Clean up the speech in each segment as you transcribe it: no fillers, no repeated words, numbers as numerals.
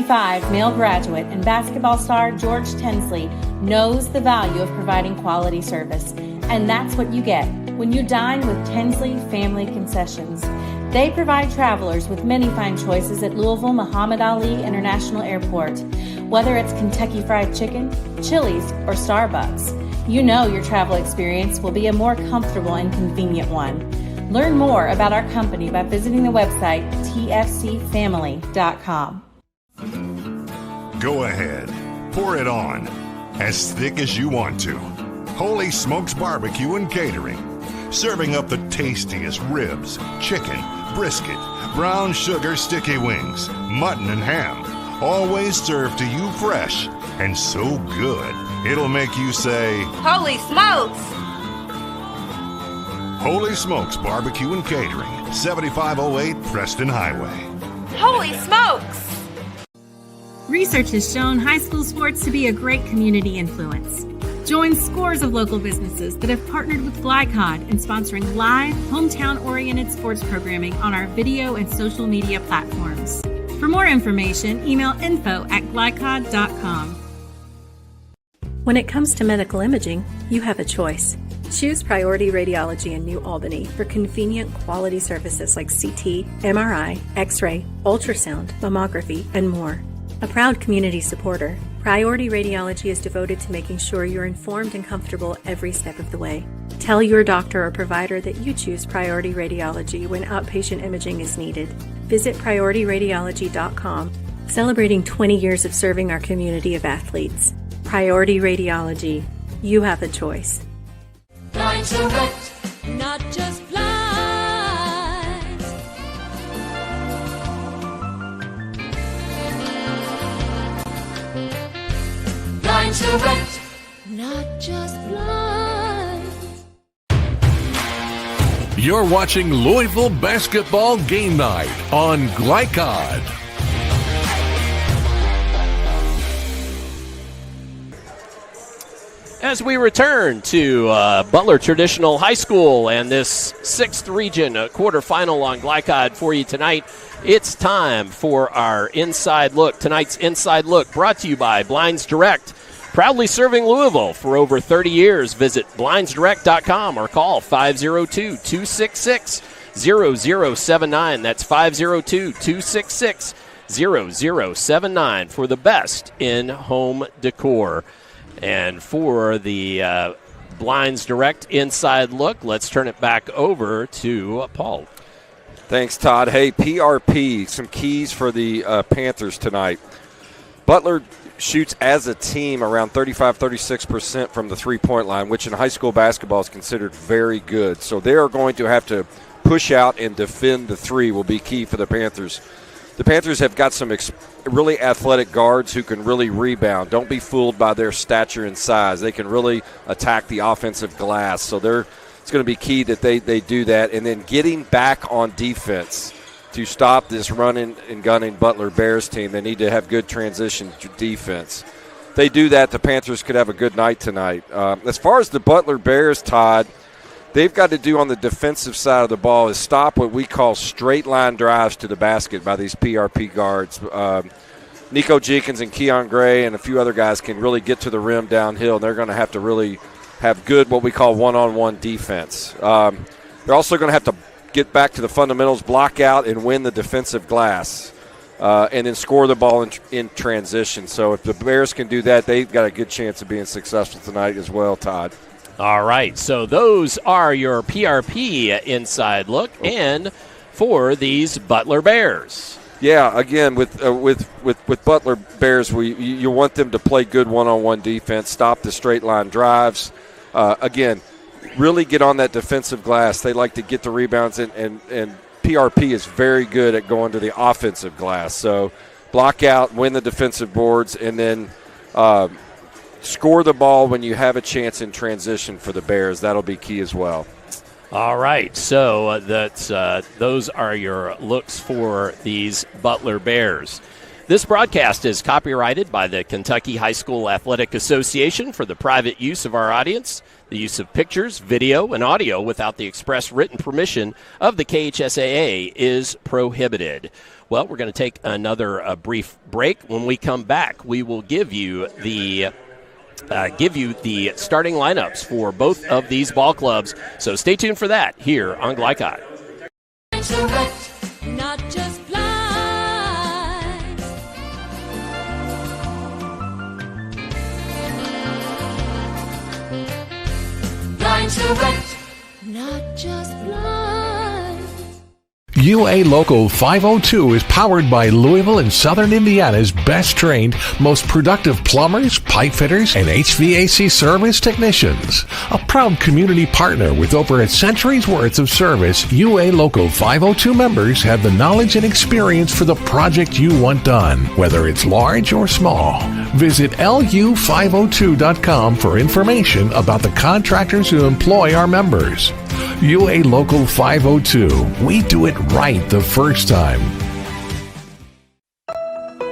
1985 male graduate and basketball star George Tensley knows the value of providing quality service. And that's what you get when you dine with Tensley Family Concessions. They provide travelers with many fine choices at Louisville Muhammad Ali International Airport. Whether it's Kentucky Fried Chicken, Chili's, or Starbucks, you know your travel experience will be a more comfortable and convenient one. Learn more about our company by visiting the website tfcfamily.com. Go ahead, pour it on, as thick as you want to. Holy Smokes Barbecue and Catering, serving up the tastiest ribs, chicken, brisket, brown sugar sticky wings, mutton and ham, always served to you fresh and so good it'll make you say, "Holy smokes!" Holy Smokes Barbecue and Catering, 7508 Preston Highway. Holy smokes! Research has shown high school sports to be a great community influence. Join scores of local businesses that have partnered with Glycod in sponsoring live, hometown-oriented sports programming on our video and social media platforms. For more information, email info@glycod.com. When it comes to medical imaging, you have a choice. Choose Priority Radiology in New Albany for convenient quality services like CT, MRI, X-ray, ultrasound, mammography, and more. A proud community supporter, Priority Radiology is devoted to making sure you're informed and comfortable every step of the way. Tell your doctor or provider that you choose Priority Radiology when outpatient imaging is needed. Visit PriorityRadiology.com, celebrating 20 years of serving our community of athletes. Priority Radiology. You have a choice. Blind Direct, not just blinds. Blind Direct, not just blinds. You're watching Louisville Basketball Game Night on Glycod. As we return to Butler Traditional High School and this 6th Region quarterfinal on Glycod for you tonight, it's time for our Inside Look. Tonight's Inside Look brought to you by Blinds Direct, proudly serving Louisville for over 30 years. Visit blindsdirect.com or call 502-266-0079. That's 502-266-0079 for the best in home decor. And for the Blinds Direct Inside Look, let's turn it back over to Paul. Thanks, Todd. Hey, PRP, some keys for the Panthers tonight. Butler shoots as a team around 35-36% from the three-point line, which in high school basketball is considered very good. So they are going to have to push out and defend the three will be key for the Panthers. The Panthers have got some really athletic guards who can really rebound. Don't be fooled by their stature and size. They can really attack the offensive glass. So it's going to be key that they do that. And then getting back on defense to stop this running and gunning Butler Bears team. They need to have good transition defense. If they do that, the Panthers could have a good night tonight. As far as the Butler Bears, Todd, they've got to do on the defensive side of the ball is stop what we call straight line drives to the basket by these PRP guards. Nico Jenkins and Keon Gray and a few other guys can really get to the rim downhill, and they're going to have to really have good what we call one-on-one defense. They're also going to have to get back to the fundamentals, block out, and win the defensive glass, and then score the ball in transition. So if the Bears can do that, they've got a good chance of being successful tonight as well, Todd. All right, so those are your PRP Inside Look, and for these Butler Bears. Yeah, again, with Butler Bears, you want them to play good one-on-one defense, stop the straight-line drives. Again, really get on that defensive glass. They like to get the rebounds, and PRP is very good at going to the offensive glass. So block out, win the defensive boards, and then score the ball when you have a chance in transition for the Bears. That'll be key as well. All right, so those are your looks for these Butler Bears. This broadcast is copyrighted by the Kentucky High School Athletic Association for the private use of our audience. The use of pictures, video, and audio without the express written permission of the KHSAA is prohibited. Well, we're going to take another brief break. When we come back, we will give you the starting lineups for both of these ball clubs. So stay tuned for that here on Glycod. Not just blind. Blind to wet, not just blind. UA Local 502 is powered by Louisville and Southern Indiana's best trained, most productive plumbers, pipe fitters, and HVAC service technicians. A proud community partner with over a century's worth of service, UA Local 502 members have the knowledge and experience for the project you want done, whether it's large or small. Visit lu502.com for information about the contractors who employ our members. UA Local 502. We do it right the first time.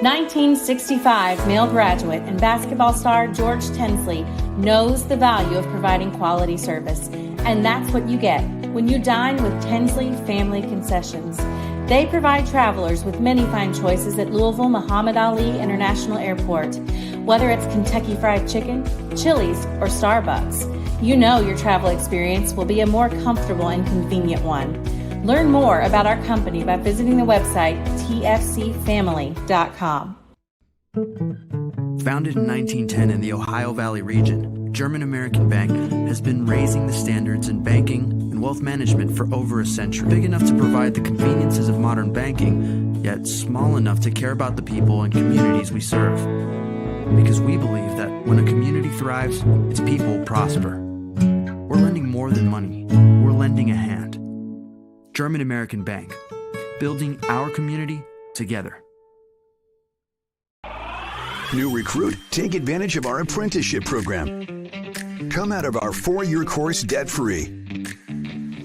1965 male graduate and basketball star George Tensley knows the value of providing quality service. And that's what you get when you dine with Tensley Family Concessions. They provide travelers with many fine choices at Louisville Muhammad Ali International Airport. Whether it's Kentucky Fried Chicken, Chili's, or Starbucks, you know your travel experience will be a more comfortable and convenient one. Learn more about our company by visiting the website tfcfamily.com. Founded in 1910 in the Ohio Valley region, German American Bank has been raising the standards in banking and wealth management for over a century. Big enough to provide the conveniences of modern banking, yet small enough to care about the people and communities we serve. Because we believe that when a community thrives, its people prosper. We're lending more than money. We're lending a hand. German American Bank, building our community together. New recruit, take advantage of our apprenticeship program. Come out of our 4-year course debt-free.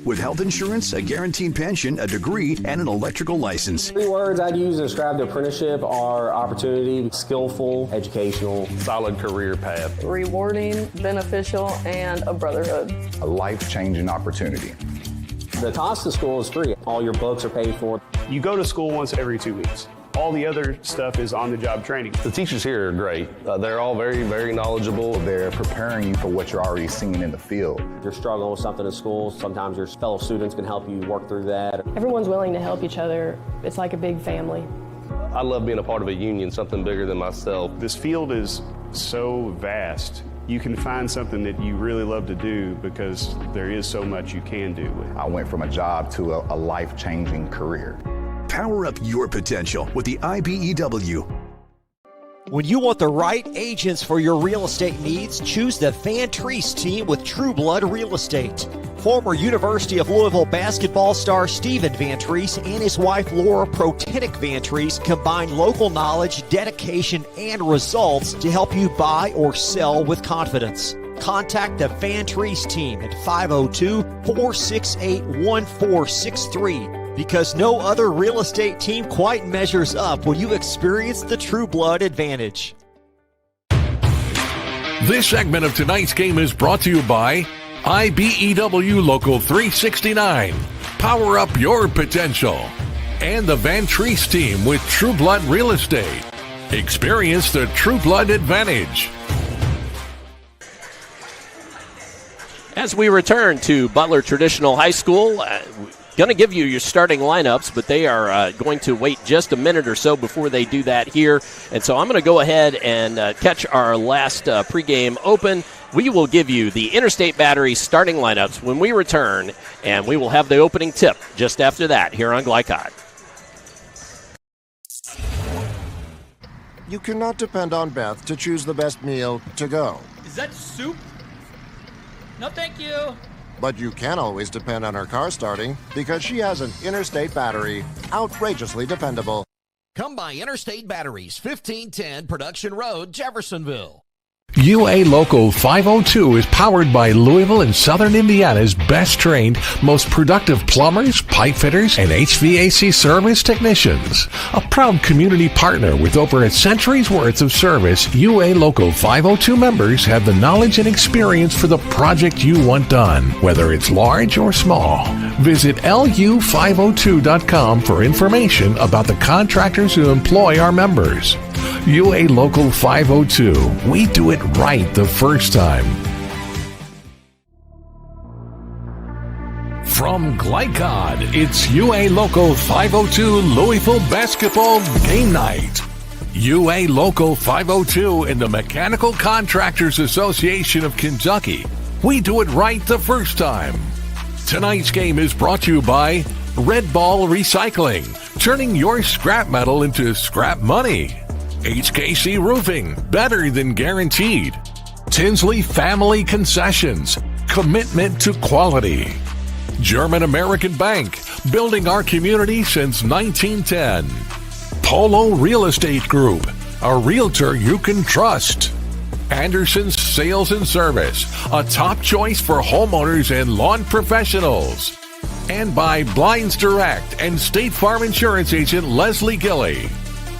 With health insurance, a guaranteed pension, a degree, and an electrical license. 3 words I'd use to describe the apprenticeship are opportunity, skillful, educational, solid career path, rewarding, beneficial, and a brotherhood. A life-changing opportunity. The cost of school is free. All your books are paid for. You go to school once every 2 weeks. All the other stuff is on-the-job training. The teachers here are great. They're all very, very knowledgeable. They're preparing you for what you're already seeing in the field. If you're struggling with something in school, sometimes your fellow students can help you work through that. Everyone's willing to help each other. It's like a big family. I love being a part of a union, something bigger than myself. This field is so vast. You can find something that you really love to do because there is so much you can do with it. I went from a job to a life-changing career. Power up your potential with the IBEW. When you want the right agents for your real estate needs, choose the Van Treese team with True Blood Real Estate. Former University of Louisville basketball star Stephen Van Treese and his wife Laura Protenick Van Treese combine local knowledge, dedication, and results to help you buy or sell with confidence. Contact the Van Treese team at 502-468-1463. Because no other real estate team quite measures up when you experience the True Blood advantage. This segment of tonight's game is brought to you by IBEW Local 369. Power up your potential. And the Van Treese team with True Blood Real Estate. Experience the True Blood advantage. As we return to Butler Traditional High School, going to give you your starting lineups, but they are going to wait just a minute or so before they do that here. And so I'm going to go ahead and catch our last pregame open. We will give you the Interstate Battery starting lineups when we return, and we will have the opening tip just after that here on Glycod. You cannot depend on Beth to choose the best meal to go. Is that soup? No, thank you. But you can always depend on her car starting because she has an Interstate Battery. Outrageously dependable. Come by Interstate Batteries, 1510 Production Road, Jeffersonville. UA Local 502 is powered by Louisville and Southern Indiana's best trained, most productive plumbers, pipe fitters, and HVAC service technicians. A proud community partner with over a century's worth of service, UA Local 502 members have the knowledge and experience for the project you want done, whether it's large or small. Visit lu502.com for information about the contractors who employ our members. UA Local 502. We do it right the first time. From Glycod, it's UA Local 502 Louisville Basketball Game Night. UA Local 502 and the Mechanical Contractors Association of Kentucky. We do it right the first time. Tonight's game is brought to you by Red Ball Recycling, turning your scrap metal into scrap money. HKC Roofing, better than guaranteed. Tinsley Family Concessions, commitment to quality. German American Bank, building our community since 1910. Polo Real Estate Group, a realtor you can trust. Anderson's Sales and Service, a top choice for homeowners and lawn professionals. And by Blinds Direct and State Farm Insurance agent Leslie Gilley.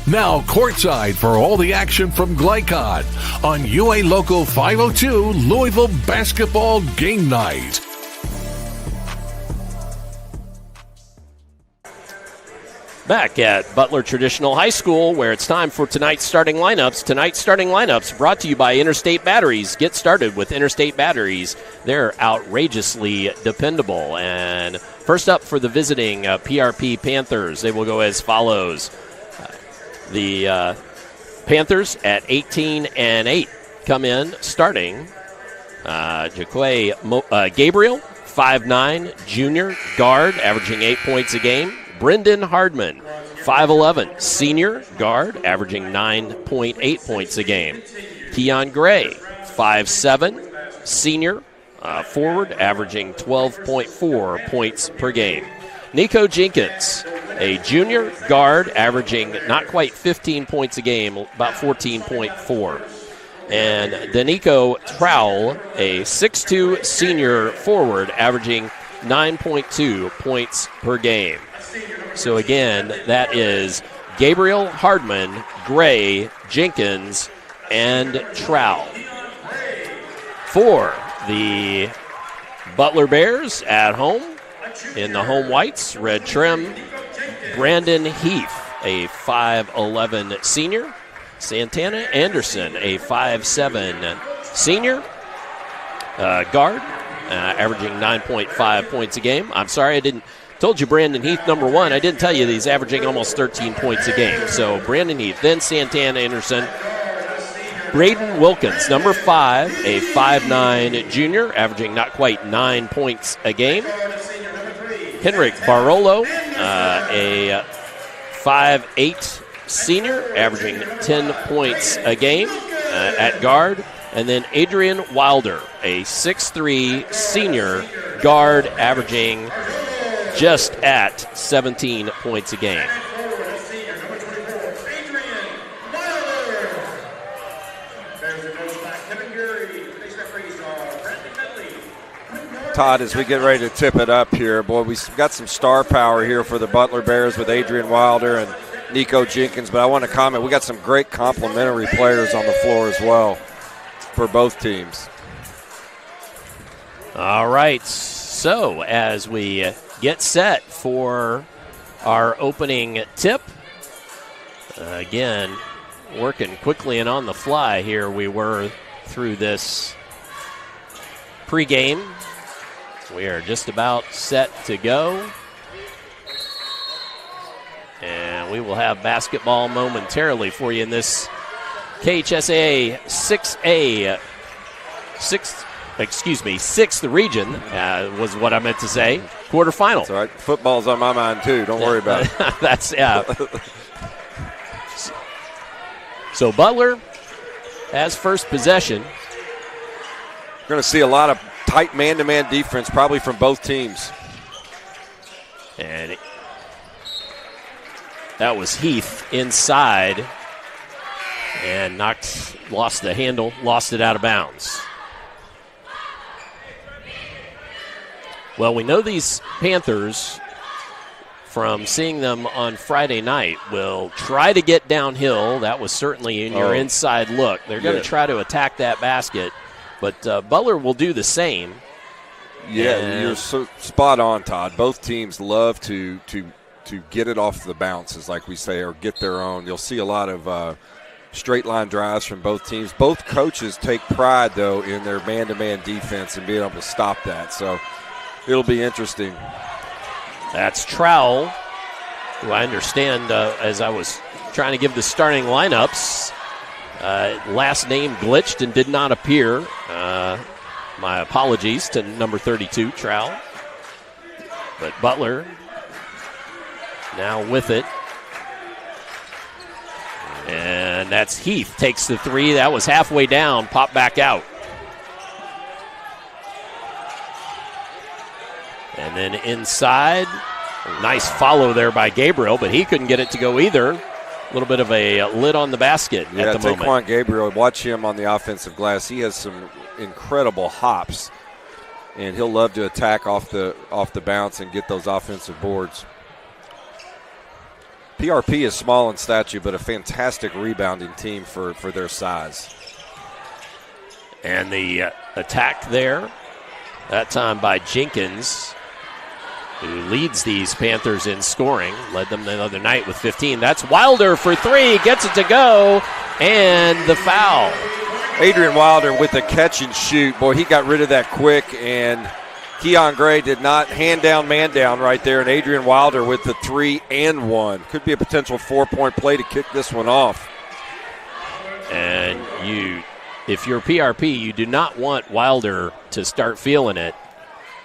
Now courtside for all the action from Glycod on UA Local 502 Louisville Basketball Game Night. Back at Butler Traditional High School, where it's time for tonight's starting lineups. Tonight's starting lineups brought to you by Interstate Batteries. Get started with Interstate Batteries. They're outrageously dependable. And first up for the visiting PRP Panthers, they will go as follows. The Panthers at 18-8 come in starting. Jaquay Gabriel, 5'9", junior, guard, averaging 8 points a game. Brendan Hardman, 5'11", senior, guard, averaging 9.8 points a game. Keon Gray, 5'7", senior, forward, averaging 12.4 points per game. Nico Jenkins, a junior guard, averaging not quite 15 points a game, about 14.4. And Danico Trowell, a 6'2", senior forward, averaging 9.2 points per game. So again, that is Gabriel, Hardman, Gray, Jenkins, and Trowell. For the Butler Bears at home, in the home whites, red trim, Brandon Heath, a 5'11" senior. Santana Anderson, a 5'7" senior guard, averaging 9.5 points a game. I'm sorry, I didn't told you Brandon Heath, number one. I didn't tell you that he's averaging almost 13 points a game. So Brandon Heath, then Santana Anderson. Braden Wilkins, number 5, a 5'9" junior, averaging not quite 9 points a game. Henrik Barolo, a 5'8" senior, averaging 10 points a game at guard. And then Adrian Wilder, a 6'3" senior guard, averaging just at 17 points a game. Todd, as we get ready to tip it up here, boy, we've got some star power here for the Butler Bears with Adrian Wilder and Nico Jenkins, but I want to comment, we got some great complementary players on the floor as well for both teams. All right, so as we get set for our opening tip, again, working quickly and on the fly here we were through this pregame. We are just about set to go. And we will have basketball momentarily for you in this KHSAA 6th region, was what I meant to say, quarterfinal. That's all right. Football's on my mind, too. Don't worry about it. That's, yeah. So Butler has first possession. We're going to see a lot of tight man-to-man defense, probably from both teams. And that was Heath inside. And lost the handle, lost it out of bounds. Well, we know these Panthers, from seeing them on Friday night, will try to get downhill. That was certainly in your inside look. They're going to try to attack that basket, but Butler will do the same. Yeah, you're so spot on, Todd. Both teams love to get it off the bounces, like we say, or get their own. You'll see a lot of straight line drives from both teams. Both coaches take pride, though, in their man-to-man defense and being able to stop that. So it'll be interesting. That's Trowell, who I understand, as I was trying to give the starting lineups, last name glitched and did not appear. My apologies to number 32, Trowell. But Butler now with it. And that's Heath, takes the three. That was halfway down, popped back out. And then inside, nice follow there by Gabriel, but he couldn't get it to go either. A little bit of a lid on the basket at the moment. Taquan Gabriel, watch him on the offensive glass. He has some incredible hops, and he'll love to attack off the bounce and get those offensive boards. PRP is small in stature, but a fantastic rebounding team for their size. And the attack there, that time by Jenkins, who leads these Panthers in scoring. Led them the other night with 15. That's Wilder for three, gets it to go, and the foul. Adrian Wilder with the catch and shoot. Boy, he got rid of that quick, and Keon Gray did not hand down, man down right there, and Adrian Wilder with the 3 and 1. Could be a potential 4-point play to kick this one off. And if you're PRP, you do not want Wilder to start feeling it.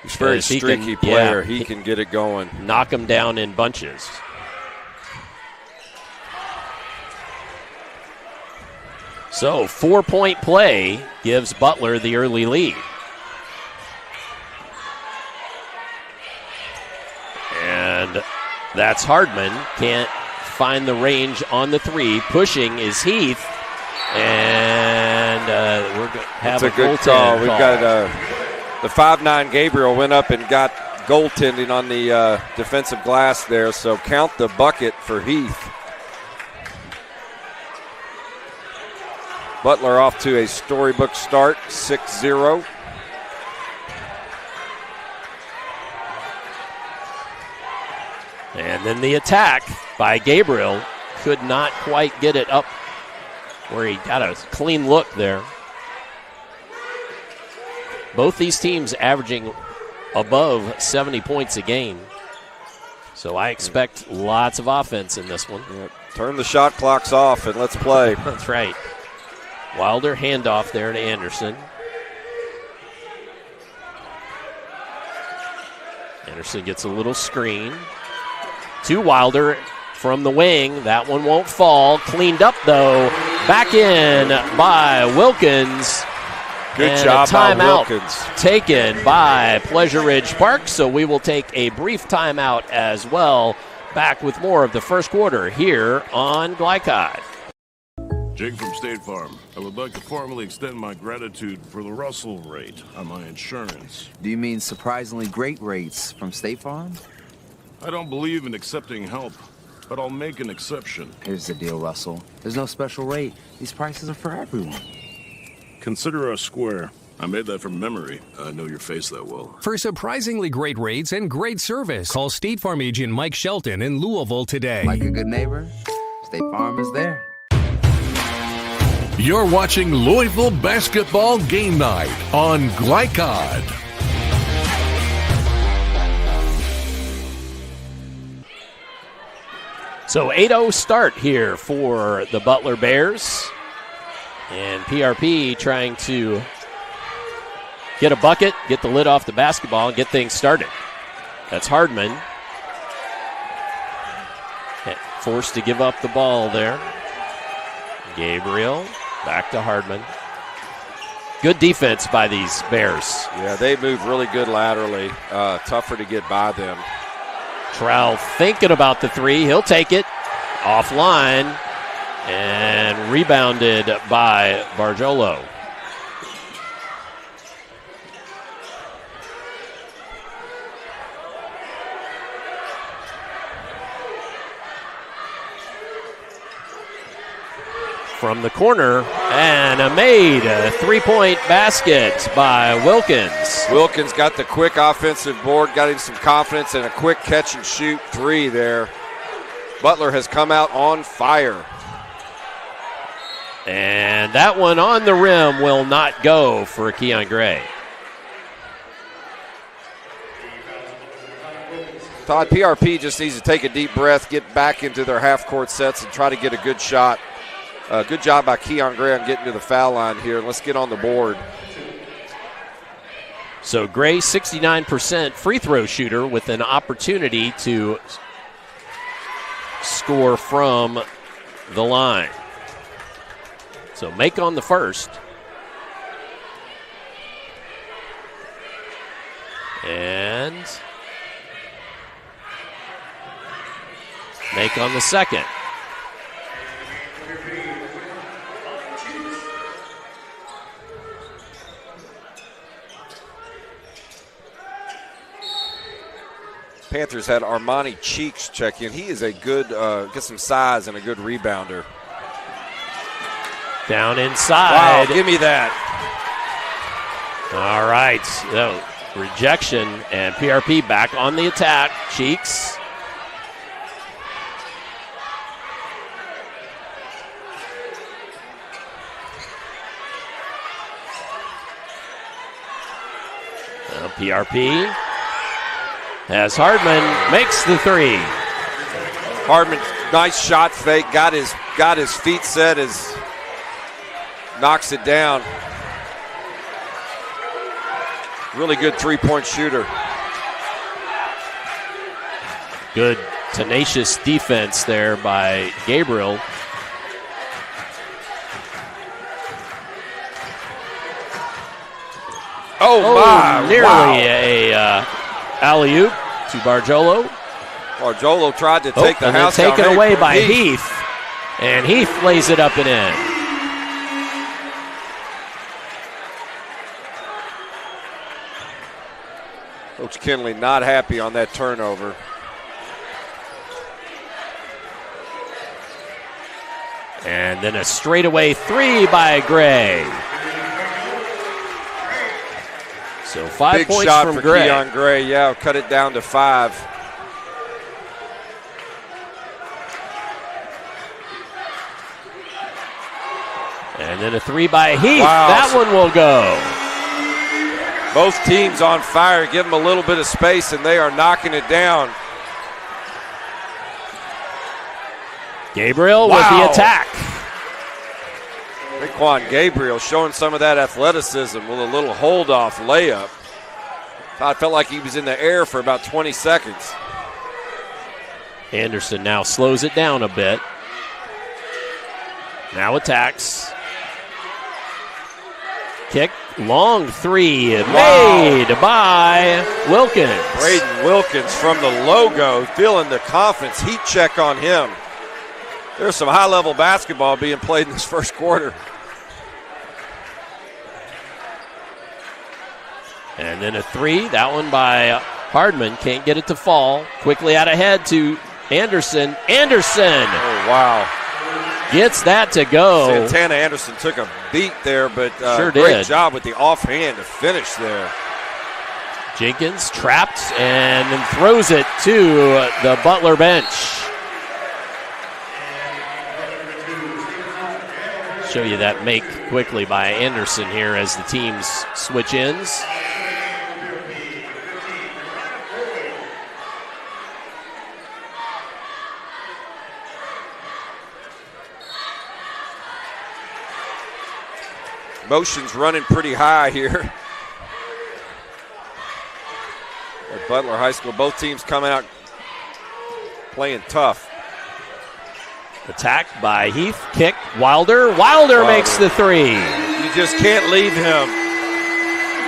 He's a very streaky player. He can get it going. Knock him down in bunches. So 4-point play gives Butler the early lead. And that's Hardman. Can't find the range on the three. Pushing is Heath. And we're going to have a good call. We've got the 5'9" Gabriel went up and got goaltending on the defensive glass there, so count the bucket for Heath. Butler off to a storybook start, 6-0. And then the attack by Gabriel could not quite get it up where he got a clean look there. Both these teams averaging above 70 points a game. So I expect lots of offense in this one. Yeah. Turn the shot clocks off and let's play. That's right. Wilder handoff there to Anderson. Anderson gets a little screen. To Wilder from the wing. That one won't fall. Cleaned up, though. Back in by Wilkins. Good job by Wilkins. Taken by Pleasure Ridge Park, so we will take a brief timeout as well. Back with more of the first quarter here on Glycod. Jake from State Farm. I would like to formally extend my gratitude for the Russell rate on my insurance. Do you mean surprisingly great rates from State Farm? I don't believe in accepting help, but I'll make an exception. Here's the deal, Russell. There's no special rate. These prices are for everyone. Consider us square. I made that from memory. I know your face that well. For surprisingly great rates and great service, call State Farm agent Mike Shelton in Louisville today. Like a good neighbor, State Farm is there. You're watching Louisville Basketball Game Night on Glycod. So 8-0 start here for the Butler Bears. And PRP trying to get a bucket, get the lid off the basketball, and get things started. That's Hardman. Forced to give up the ball there. Gabriel, back to Hardman. Good defense by these Bears. Yeah, they move really good laterally. Tougher to get by them. Trowell thinking about the three. He'll take it. Offline. And rebounded by Barjolo. From the corner, and a three-point basket by Wilkins. Wilkins got the quick offensive board, got him some confidence, and a quick catch-and-shoot three there. Butler has come out on fire. And that one on the rim will not go for Keon Gray. Todd, PRP just needs to take a deep breath, get back into their half-court sets, and try to get a good shot. Good job by Keon Gray on getting to the foul line here. Let's get on the board. So Gray, 69% free throw shooter with an opportunity to score from the line. So make on the first. And make on the second. Panthers had Armani Cheeks check in. He is a good, get some size and a good rebounder. Down inside. Wow, give me that. All right. So, rejection, and PRP back on the attack. Cheeks. PRP as Hardman makes the three. Hardman, nice shot fake, got his feet set as knocks it down. Really good three-point shooter. Good tenacious defense there by Gabriel. Oh my! Nearly wow. a alley-oop to Barjolo. Barjolo tried to take the and house then taken down away by Heath. And Heath lays it up and in. Coach Kinley not happy on that turnover. And then a straightaway three by Gray. So 5 Big points shot from for Gray. Keon Gray. Yeah, cut it down to 5. And then a three by Heath. Wow. That one will go. Both teams on fire. Give them a little bit of space, and they are knocking it down. Gabriel with the attack. Raquan Gabriel showing some of that athleticism with a little hold-off layup. I felt like he was in the air for about 20 seconds. Anderson now slows it down a bit. Now attacks. Kick, long three made by Wilkins. Braden Wilkins from the logo, feeling the confidence. Heat check on him. There's some high-level basketball being played in this first quarter. And then a three, that one by Hardman. Can't get it to fall. Quickly out ahead to Anderson. Anderson! Oh, wow. Gets that to go. Santana Anderson took a beat there, but sure great did. job with the offhand to finish there. Jenkins trapped and then throws it to the Butler bench. Show you that make quickly by Anderson here as the teams switch ends. Motion's running pretty high here at Butler High School. Both teams coming out playing tough. Attacked by Heath, kick, Wilder. Wilder makes the three. You just can't leave him.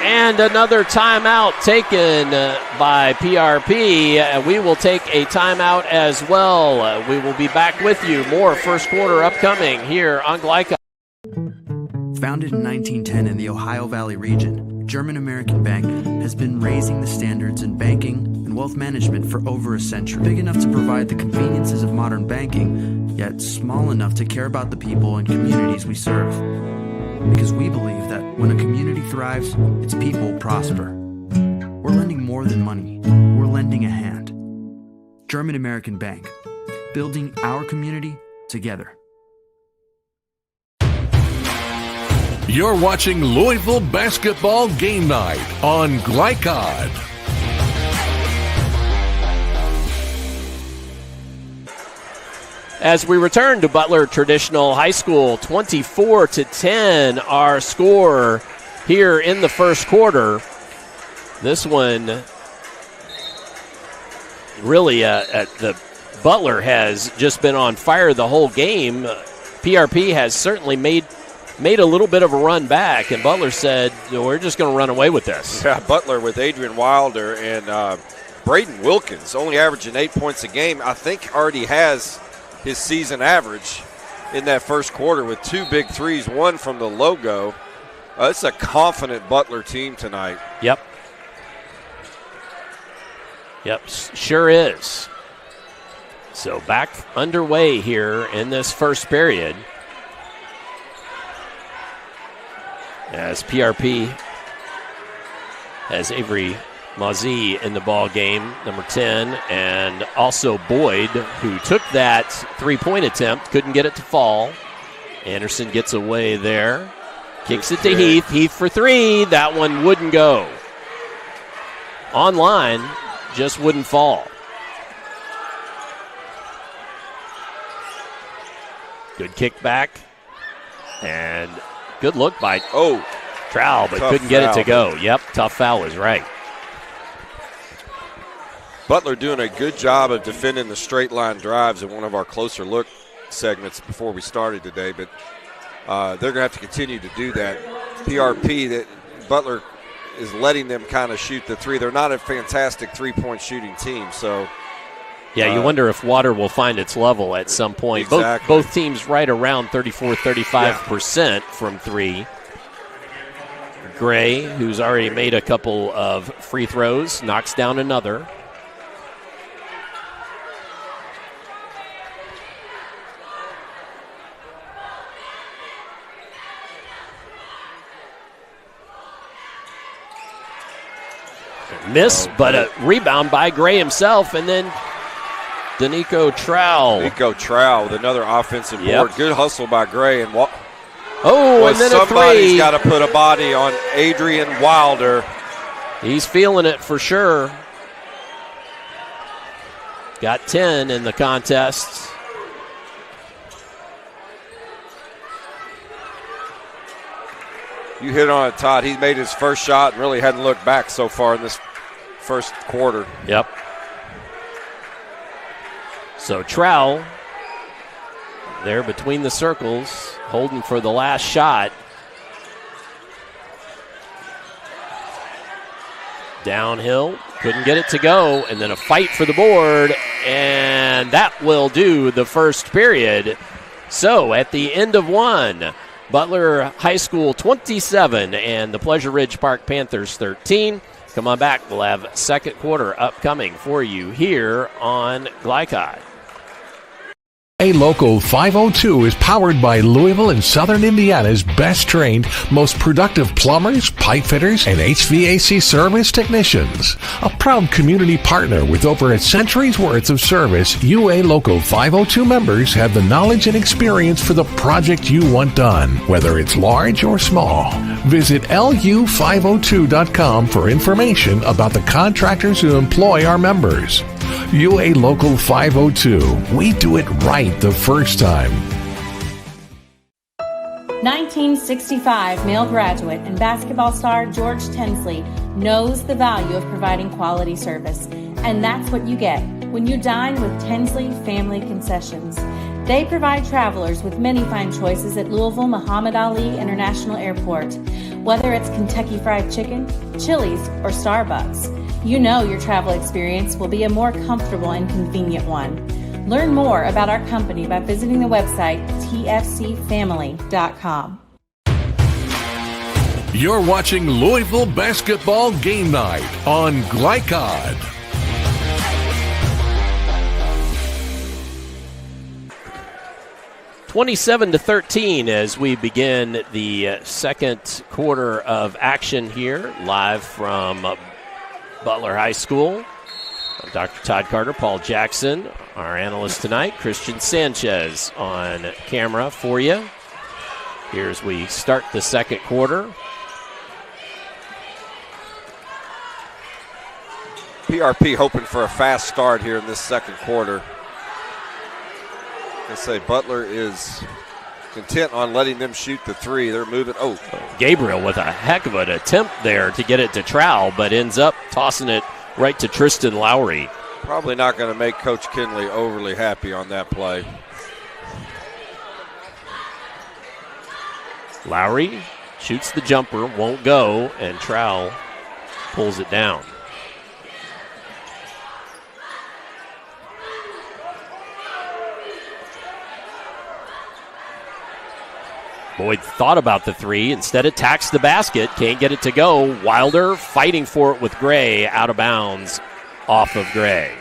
And another timeout taken by PRP. We will take a timeout as well. We will be back with you. More first quarter upcoming here on Glycod. Founded in 1910 in the Ohio Valley region, German American Bank has been raising the standards in banking and wealth management for over a century. Big enough to provide the conveniences of modern banking, yet small enough to care about the people and communities we serve. Because we believe that when a community thrives, its people prosper. We're lending more than money. We're lending a hand. German American Bank, building our community together. You're watching Louisville Basketball Game Night on Glycod. As we return to Butler Traditional High School, 24-10 our score here in the first quarter. This one really, the Butler has just been on fire the whole game. PRP has certainly made a little bit of a run back, and Butler said, we're just going to run away with this. Yeah, Butler with Adrian Wilder and Braden Wilkins only averaging 8 points a game. I think already has his season average in that first quarter with 2 big threes, one from the logo. It's a confident Butler team tonight. Yep, sure is. So back underway here in this first period as PRP has Avery Mazie in the ball game, number 10, and also Boyd, who took that three-point attempt, couldn't get it to fall. Anderson gets away there, kicks it to Heath. Heath for three. That one wouldn't go. Online, just wouldn't fall. Good kick back, and good look by Trowell, but couldn't get it to go. Yep, tough foul is right. Butler doing a good job of defending the straight line drives in one of our closer look segments before we started today, but they're going to have to continue to do that. PRP, that Butler is letting them kind of shoot the three. They're not a fantastic three-point shooting team, so. Yeah, you wonder if water will find its level at some point. Exactly. Both teams right around 34-35% from three. Gray, who's already made a couple of free throws, knocks down another. Miss, but a rebound by Gray himself, and then Danico Trowell. Danico Trowell with another offensive board. Good hustle by Gray. And and then somebody's got to put a body on Adrian Wilder. He's feeling it for sure. Got 10 in the contest. You hit on it, Todd. He made his first shot and really hadn't looked back so far in this first quarter. Yep. So Trowell there between the circles, holding for the last shot. Downhill, couldn't get it to go, and then a fight for the board, and that will do the first period. So at the end of one, Butler High School 27 and the Pleasure Ridge Park Panthers 13. Come on back. We'll have second quarter upcoming for you here on Glycod. A Local 502 is powered by Louisville and Southern Indiana's best trained, most productive plumbers, pipe fitters, and HVAC service technicians. A proud community partner with over a century's worth of service, UA Local 502 members have the knowledge and experience for the project you want done, whether it's large or small. Visit lu502.com for information about the contractors who employ our members. UA Local 502. We do it right the first time. 1965 male graduate and basketball star George Tensley knows the value of providing quality service. And that's what you get when you dine with Tensley Family Concessions. They provide travelers with many fine choices at Louisville Muhammad Ali International Airport. Whether it's Kentucky Fried Chicken, Chili's, or Starbucks, you know your travel experience will be a more comfortable and convenient one. Learn more about our company by visiting the website tfcfamily.com. You're watching Louisville Basketball Game Night on Glycod. (27-13) as we begin the second quarter of action here, live from Butler High School. I'm Dr. Todd Carter, Paul Jackson, our analyst tonight, Christian Sanchez on camera for you. Here as we start the second quarter. PRP hoping for a fast start here in this second quarter. I say Butler is content on letting them shoot the three. They're moving. Oh, Gabriel with a heck of an attempt there to get it to Trowell, but ends up tossing it right to Tristan Lowry. Probably not going to make Coach Kinley overly happy on that play. Lowry shoots the jumper, won't go, and Trowell pulls it down. Boyd thought about the three, instead attacks the basket, can't get it to go. Wilder fighting for it with Gray, out of bounds off of Gray.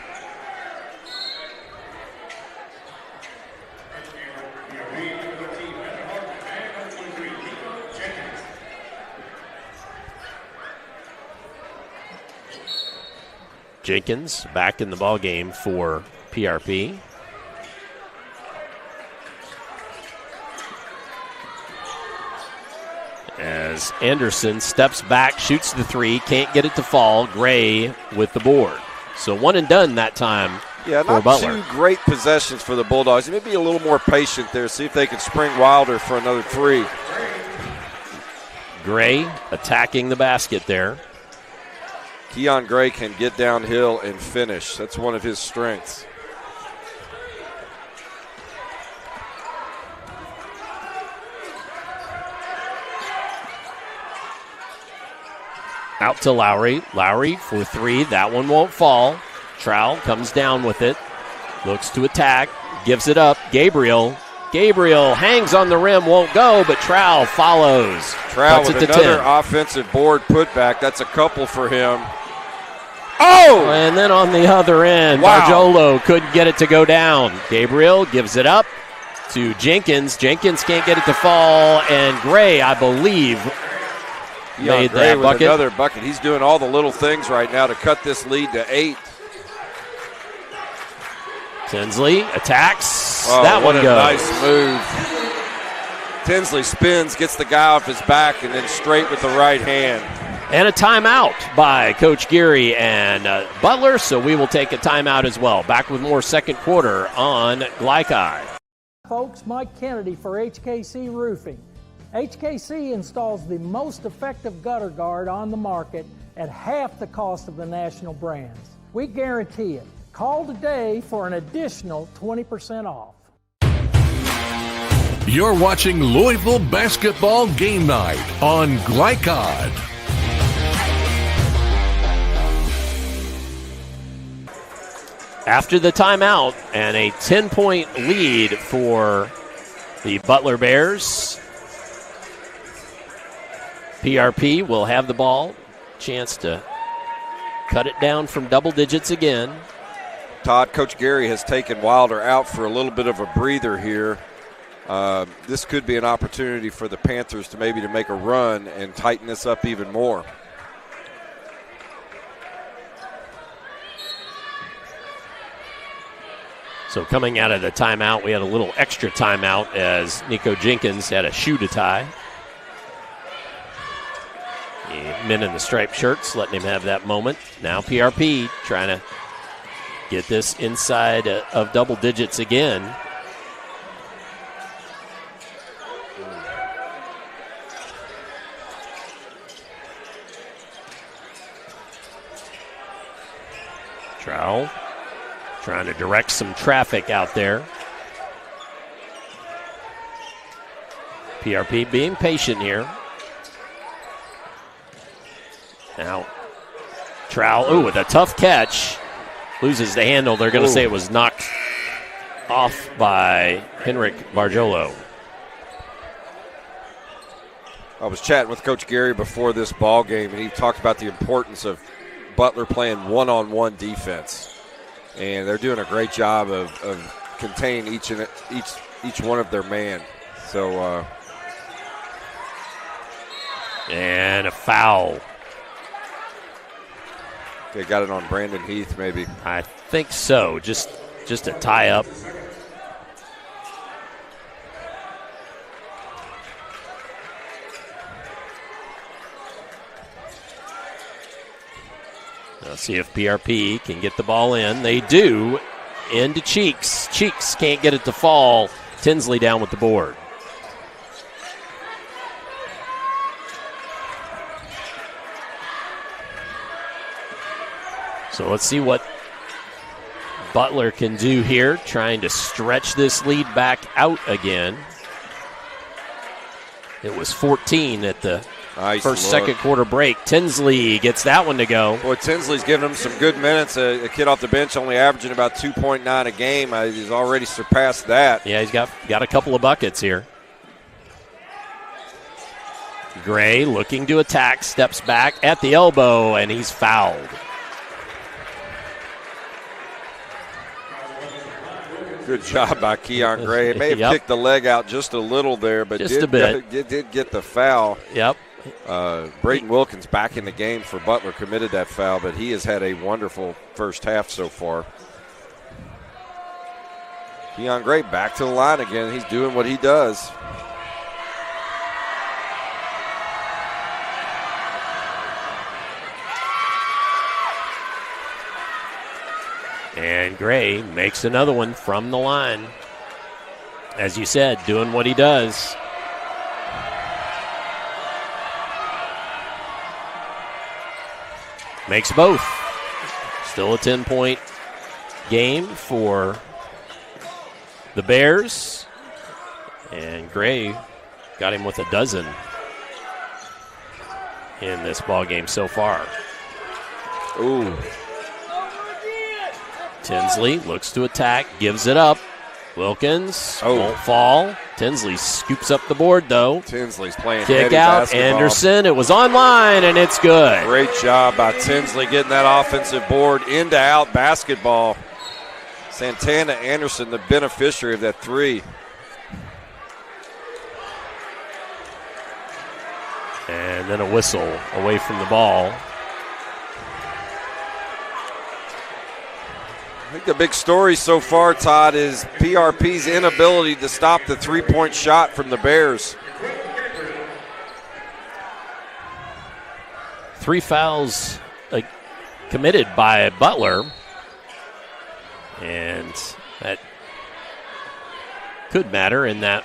Jenkins back in the ballgame for PRP. As Anderson steps back, shoots the three, can't get it to fall. Gray with the board. So one and done that time for Butler. Two great possessions for the Bulldogs. Maybe a little more patient there, see if they can spring Wilder for another three. Gray attacking the basket there. Keon Gray can get downhill and finish. That's one of his strengths. Out to Lowry. Lowry for three. That one won't fall. Trowell comes down with it. Looks to attack. Gives it up. Gabriel hangs on the rim. Won't go, but Trowell follows. Trowell with another offensive board putback. That's a couple for him. Oh! And then on the other end, Barjolo couldn't get it to go down. Gabriel gives it up to Jenkins. Jenkins can't get it to fall. And Gray, I believe, made that bucket. With another bucket. He's doing all the little things right now to cut this lead to 8. Tinsley attacks. Oh, that one goes. Nice move. Tinsley spins, gets the guy off his back, and then straight with the right hand. And a timeout by Coach Geary and Butler, so we will take a timeout as well. Back with more second quarter on Glycod. Folks, Mike Kennedy for HKC Roofing. HKC installs the most effective gutter guard on the market at half the cost of the national brands. We guarantee it. Call today for an additional 20% off. You're watching Louisville Basketball Game Night on Glycod. After the timeout and a 10-point lead for the Butler Bears, PRP will have the ball. Chance to cut it down from double digits again. Todd, Coach Geary has taken Wilder out for a little bit of a breather here. This could be an opportunity for the Panthers to make a run and tighten this up even more. So coming out of the timeout, we had a little extra timeout as Nico Jenkins had a shoe to tie. The men in the striped shirts letting him have that moment. Now PRP trying to get this inside of double digits again. Trowell trying to direct some traffic out there. PRP being patient here. Now, Trowell, with a tough catch, loses the handle. They're going to say it was knocked off by Henrik Barjolo. I was chatting with Coach Gary before this ball game, and he talked about the importance of Butler playing one-on-one defense. And they're doing a great job of containing each one of their man. So, and a foul. They got it on Brandon Heath, maybe. I think so. Just a tie up. Let's see if PRP can get the ball in. They do. Into Cheeks. Cheeks can't get it to fall. Tinsley down with the board. So let's see what Butler can do here, trying to stretch this lead back out again. It was 14 at the second quarter break. Tinsley gets that one to go. Boy, Tinsley's giving him some good minutes. A kid off the bench only averaging about 2.9 a game. He's already surpassed that. Yeah, he's got a couple of buckets here. Gray looking to attack, steps back at the elbow, and he's fouled. Good job by Keon Gray. It may have kicked the leg out just a little there, but just a bit. Did get the foul. Yep. Brayton Wilkins back in the game for Butler committed that foul, but he has had a wonderful first half so far. Keon Gray back to the line again. He's doing what he does. And Gray makes another one from the line. As you said, doing what he does. Makes both. Still a 10-point game for the Bears. And Gray got him with a dozen in this ball game so far. Ooh. Tinsley looks to attack, gives it up. Wilkins won't fall. Tinsley scoops up the board, though. Tinsley's playing kick heady out. basketball. Anderson. It was online, and it's good. Great job by Tinsley getting that offensive board into out basketball. Santana Anderson, the beneficiary of that three. And then a whistle away from the ball. I think the big story so far, Todd, is PRP's inability to stop the three-point shot from the Bears. 3 fouls committed by Butler. And that could matter in that.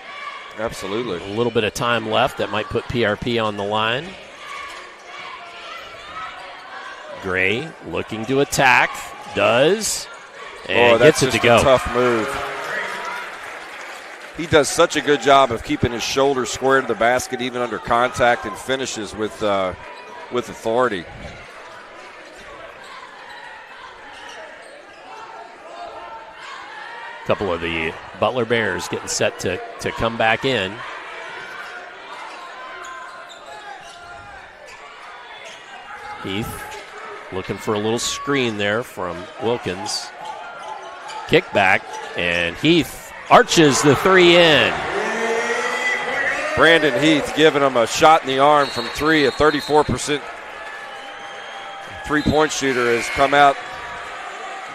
Absolutely. A little bit of time left that might put PRP on the line. Gray looking to attack. Does. And that's gets it just to go. A tough move. He does such a good job of keeping his shoulders square to the basket, even under contact, and finishes with authority. A couple of the Butler Bears getting set to come back in. Heath looking for a little screen there from Wilkins. Kick back, and Heath arches the three in. Brandon Heath giving him a shot in the arm from three. A 34% three-point shooter has come out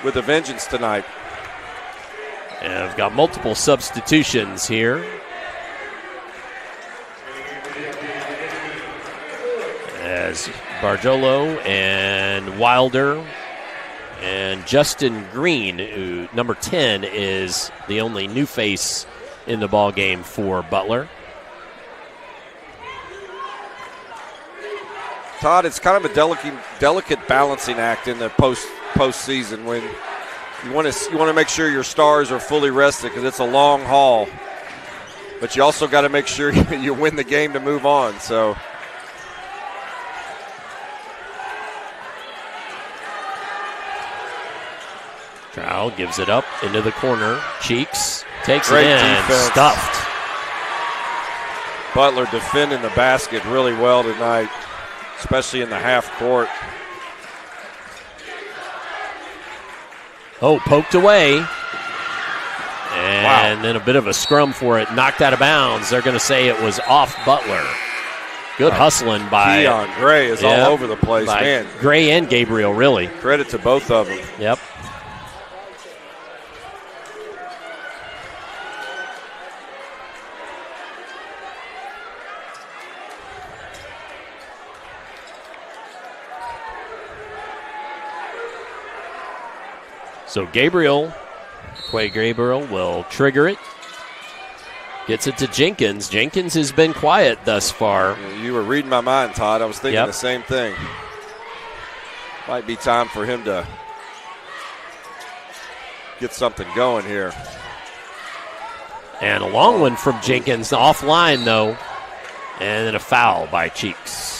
with a vengeance tonight. And I've got multiple substitutions here. As Barjolo and Wilder and Justin Green, who number 10 is the only new face in the ball game for Butler. Todd, it's kind of a delicate balancing act in the postseason when you want to make sure your stars are fully rested because it's a long haul, but you also got to make sure you win the game to move on. So Trowell gives it up into the corner. Cheeks takes Great it in. defense. Stuffed. Butler defending the basket really well tonight, especially in the half court. Oh, poked away. And then a bit of a scrum for it. Knocked out of bounds. They're going to say it was off Butler. Good hustling by Keon Gray is all over the place, by man. Gray and Gabriel, really. Credit to both of them. Yep. So Quay Gabriel will trigger it. Gets it to Jenkins. Jenkins has been quiet thus far. You were reading my mind, Todd. I was thinking the same thing. Might be time for him to get something going here. And a long one from Jenkins, offline though. And then a foul by Cheeks.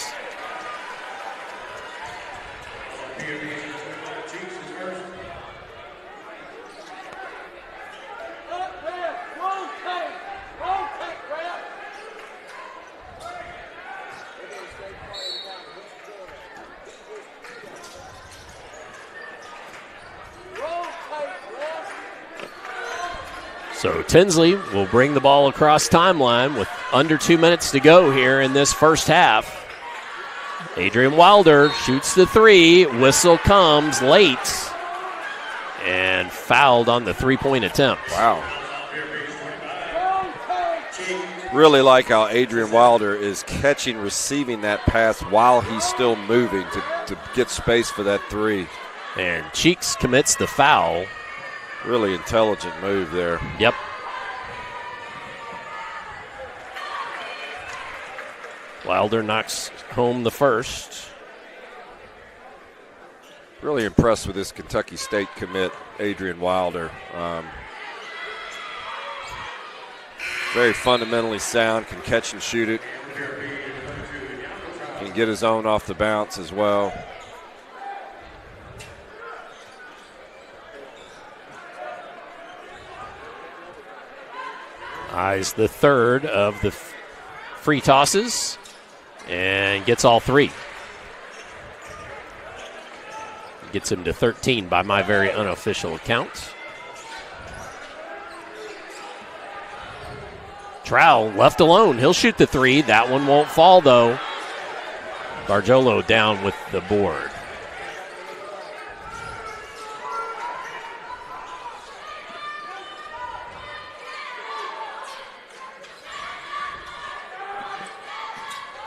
So Tinsley will bring the ball across timeline with under 2 minutes to go here in this first half. Adrian Wilder shoots the three. Whistle comes late. And fouled on the three-point attempt. Wow. Really like how Adrian Wilder is catching, receiving that pass while he's still moving to get space for that three. And Cheeks commits the foul. Really intelligent move there. Yep. Wilder knocks home the first. Really impressed with this Kentucky State commit, Adrian Wilder. Very fundamentally sound, can catch and shoot it. Can get his own off the bounce as well. Eyes the third of the free tosses and gets all three. Gets him to 13 by my very unofficial account. Trowell left alone. He'll shoot the three. That one won't fall, though. Bargiolo down with the board.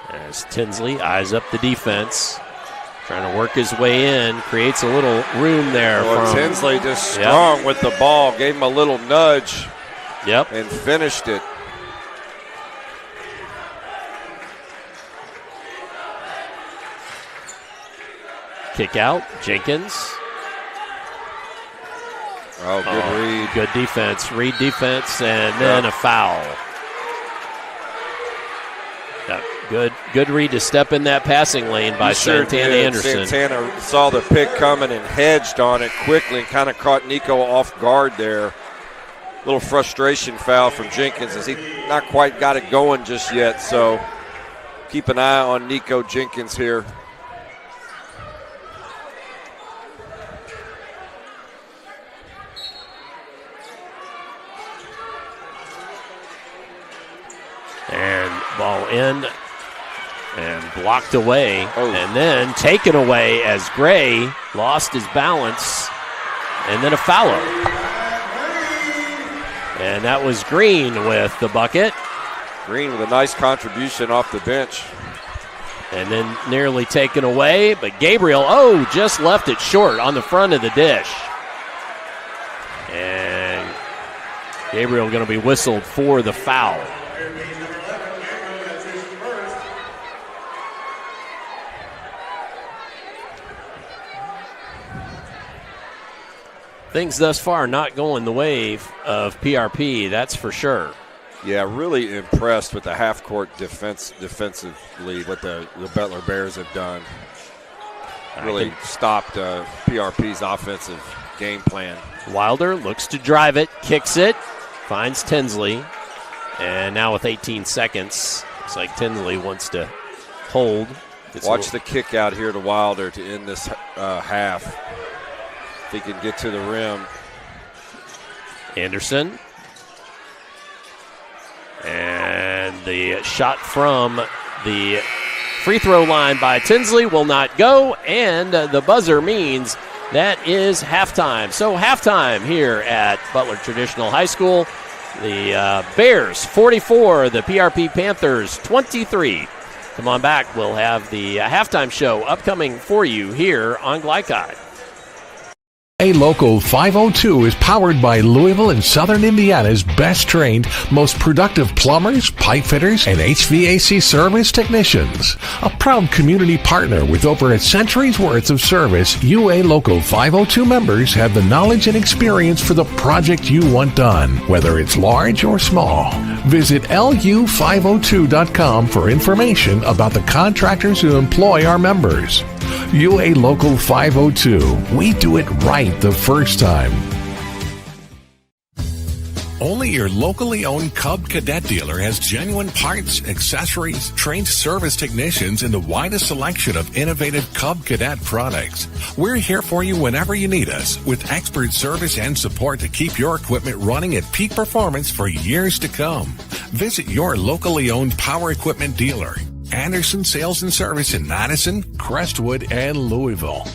As Tinsley eyes up the defense, trying to work his way in, creates a little room there. Tinsley just strong with the ball, gave him a little nudge. Yep. And finished it. Kick out, Jenkins. Oh, good read. Good defense. Read defense, and then a foul. Good read to step in that passing lane by Santana Anderson. Santana saw the pick coming and hedged on it quickly and kind of caught Nico off guard there. Little frustration foul from Jenkins as he not quite got it going just yet. So keep an eye on Nico Jenkins here. And ball in and blocked away, and then taken away as Gray lost his balance, and then a foul. And that was Green with the bucket. Green with a nice contribution off the bench. And then nearly taken away, but Gabriel, just left it short on the front of the dish. And Gabriel going to be whistled for the foul. Things thus far not going the way of PRP, that's for sure. Yeah, really impressed with the half-court defensively what the Butler Bears have done. Really stopped PRP's offensive game plan. Wilder looks to drive it, kicks it, finds Tinsley. And now with 18 seconds, looks like Tinsley wants to hold. Watch the kick out here to Wilder to end this half. If he can get to the rim. Anderson. And the shot from the free throw line by Tinsley will not go, and the buzzer means that is halftime. So halftime here at Butler Traditional High School. The Bears 44, the PRP Panthers 23. Come on back. We'll have the halftime show upcoming for you here on Glycod. A Local 502 is powered by Louisville and Southern Indiana's best trained, most productive plumbers, pipe fitters, and HVAC service technicians. A proud community partner with over a century's worth of service, UA Local 502 members have the knowledge and experience for the project you want done, whether it's large or small. Visit lu502.com for information about the contractors who employ our members. UA Local 502. We do it right the first time. Only your locally owned Cub Cadet dealer has genuine parts, accessories, trained service technicians, and the widest selection of innovative Cub Cadet products. We're here for you whenever you need us, with expert service and support to keep your equipment running at peak performance for years to come. Visit your locally owned power equipment dealer. Anderson Sales and Service in Madison, Crestwood, and Louisville.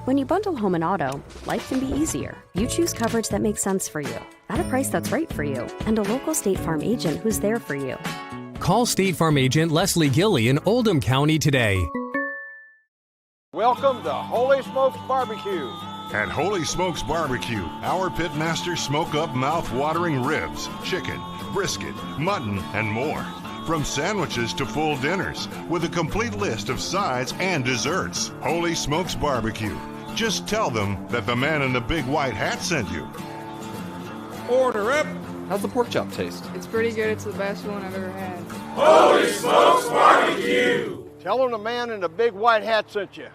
When you bundle home and auto, life can be easier. You choose coverage that makes sense for you, at a price that's right for you, and a local State Farm agent who's there for you. Call State Farm agent Leslie Gilly in Oldham County today. Welcome to Holy Smokes Barbecue. At Holy Smokes Barbecue, our pitmasters smoke up mouth-watering ribs, chicken, brisket, mutton, and more. From sandwiches to full dinners, with a complete list of sides and desserts. Holy Smokes Barbecue. Just tell them that the man in the big white hat sent you. Order up. How's the pork chop taste? It's pretty good. It's the best one I've ever had. Holy Smokes Barbecue. Tell them the man in the big white hat sent you.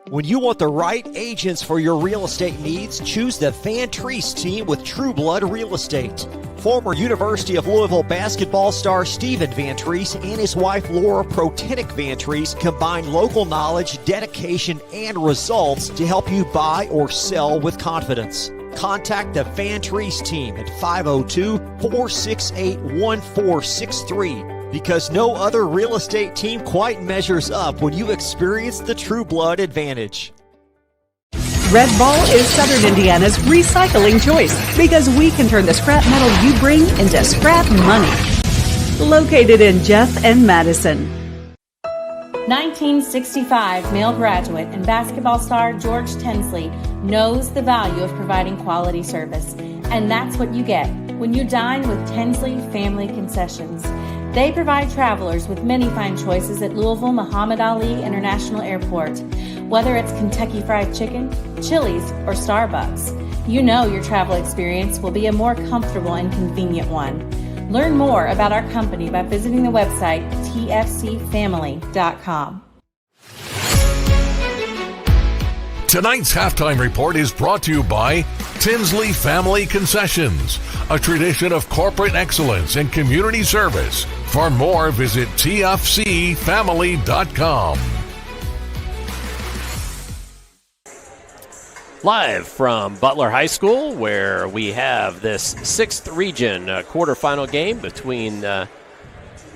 When you want the right agents for your real estate needs, choose the Van Treese team with True Blood Real Estate. Former University of Louisville basketball star Stephen Van Treese and his wife Laura Protenick Van Treese combine local knowledge, dedication, and results to help you buy or sell with confidence. Contact the Van Treese team at 502-468-1463. Because no other real estate team quite measures up when you experience the True Blood advantage. Red Ball is Southern Indiana's recycling choice because we can turn the scrap metal you bring into scrap money. Located in Jeff and Madison. 1965 male graduate and basketball star George Tinsley knows the value of providing quality service. And that's what you get when you dine with Tinsley Family Concessions. They provide travelers with many fine choices at Louisville Muhammad Ali International Airport. Whether it's Kentucky Fried Chicken, Chili's, or Starbucks, you know your travel experience will be a more comfortable and convenient one. Learn more about our company by visiting the website tfcfamily.com. Tonight's halftime report is brought to you by Tinsley Family Concessions, a tradition of corporate excellence and community service. For more, visit tfcfamily.com. Live from Butler High School, where we have this 6th region quarterfinal game between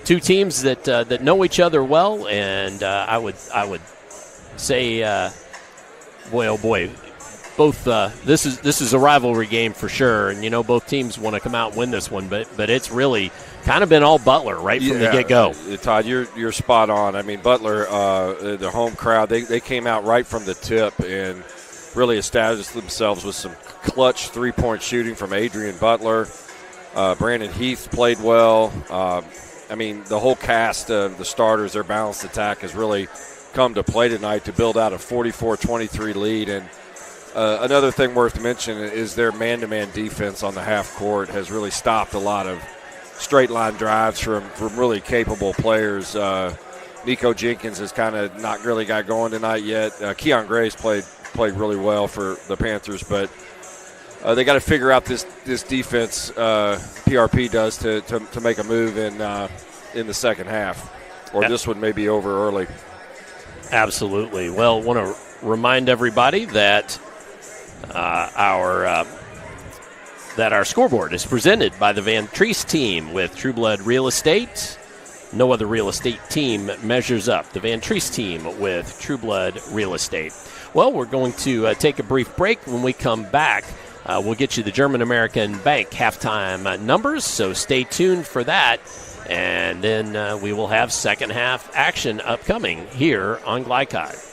two teams that know each other well, and I would say, boy, oh boy, both this is a rivalry game for sure, and both teams want to come out and win this one, but it's really kind of been all Butler right from the get-go. Todd, you're spot on. I mean, Butler, the home crowd, they came out right from the tip and really established themselves with some clutch three-point shooting from Adrian Butler. Brandon Heath played well. I mean, the whole cast of the starters, their balanced attack has really come to play tonight to build out a 44-23 lead. And another thing worth mentioning is their man-to-man defense on the half court has really stopped a lot of straight-line drives from really capable players. Nico Jenkins has kind of not really got going tonight yet. Keon Grace played played really well for the Panthers, but they got to figure out this defense. PRP does to make a move in the second half, or this one may be over early. Absolutely. Well, want to remind everybody that our scoreboard is presented by the Van Treese team with True Blood Real Estate. No other real estate team measures up. The Van Treese team with True Blood Real Estate. Well, we're going to take a brief break. When we come back, we'll get you the German American Bank halftime numbers, so stay tuned for that. And then we will have second half action upcoming here on Glycod.